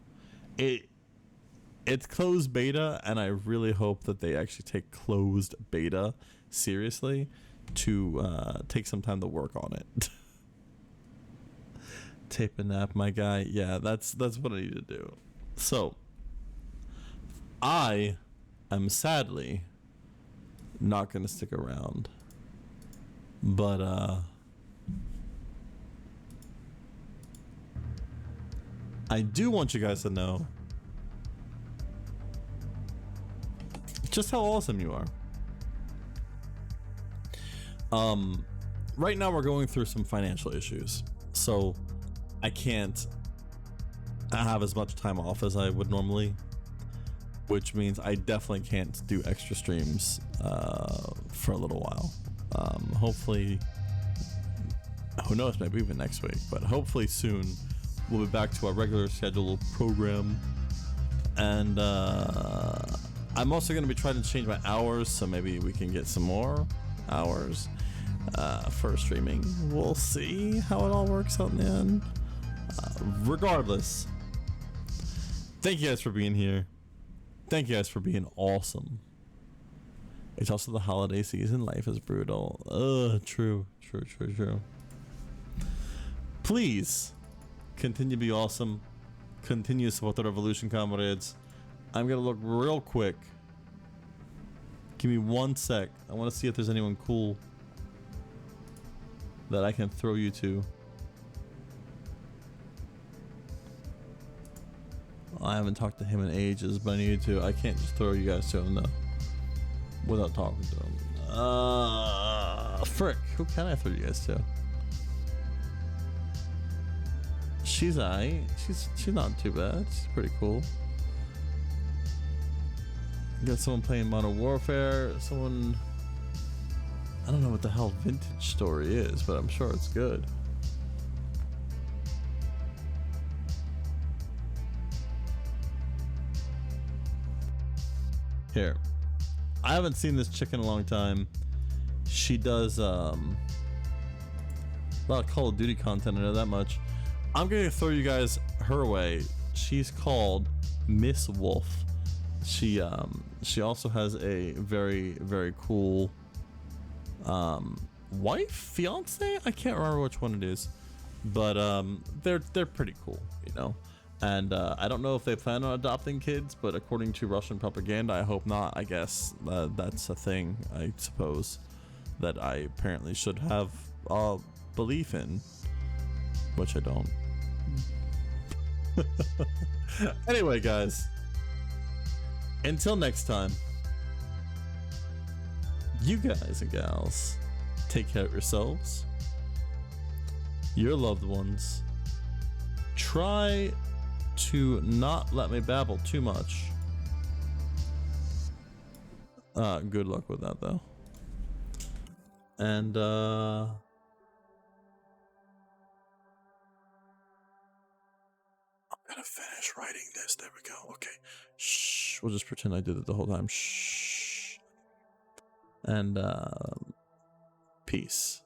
It's closed beta, and I really hope that they actually take closed beta seriously to take some time to work on it. Tape a nap, my guy. Yeah, that's what I need to do. So I am sadly not gonna stick around, but I do want you guys to know just how awesome you are. Right now we're going through some financial issues, so I can't have as much time off as I would normally, which means I definitely can't do extra streams for a little while. Hopefully, who knows, maybe even next week, but hopefully soon we'll be back to our regular scheduled program. And I'm also going to be trying to change my hours, so maybe we can get some more hours for streaming. We'll see how it all works out in the end. Regardless, thank you guys for being here. Thank you guys for being awesome. It's also the holiday season. Life is brutal. True. Please continue to be awesome. Continue to support the revolution, comrades. I'm gonna look real quick. Give me 1 sec. I want to see if there's anyone cool that I can throw you to. I haven't talked to him in ages, but I need to. I can't just throw you guys to him though without talking to him. Frick, who can I throw you guys to? She's aight. She's not too bad. She's pretty cool. Got someone playing Modern Warfare. Someone, I don't know what the hell Vintage Story is, but I'm sure it's good. Here, I haven't seen this chick in a long time. She does a lot of Call of Duty content, I know that much. I'm gonna throw you guys her way. She's called Miss Wolf. She also has a very, very cool wife, fiance. I can't remember which one it is, but they're pretty cool, you know. And I don't know if they plan on adopting kids, but according to Russian propaganda, I hope not. I guess that's a thing, I suppose, that I apparently should have belief in, which I don't. Anyway, guys, until next time, you guys and gals, take care of yourselves, your loved ones. Try to not let me babble too much. Good luck with that though. And I'm gonna finish writing this. There we go. Okay. Shh. We'll just pretend I did it the whole time. Shh. And peace.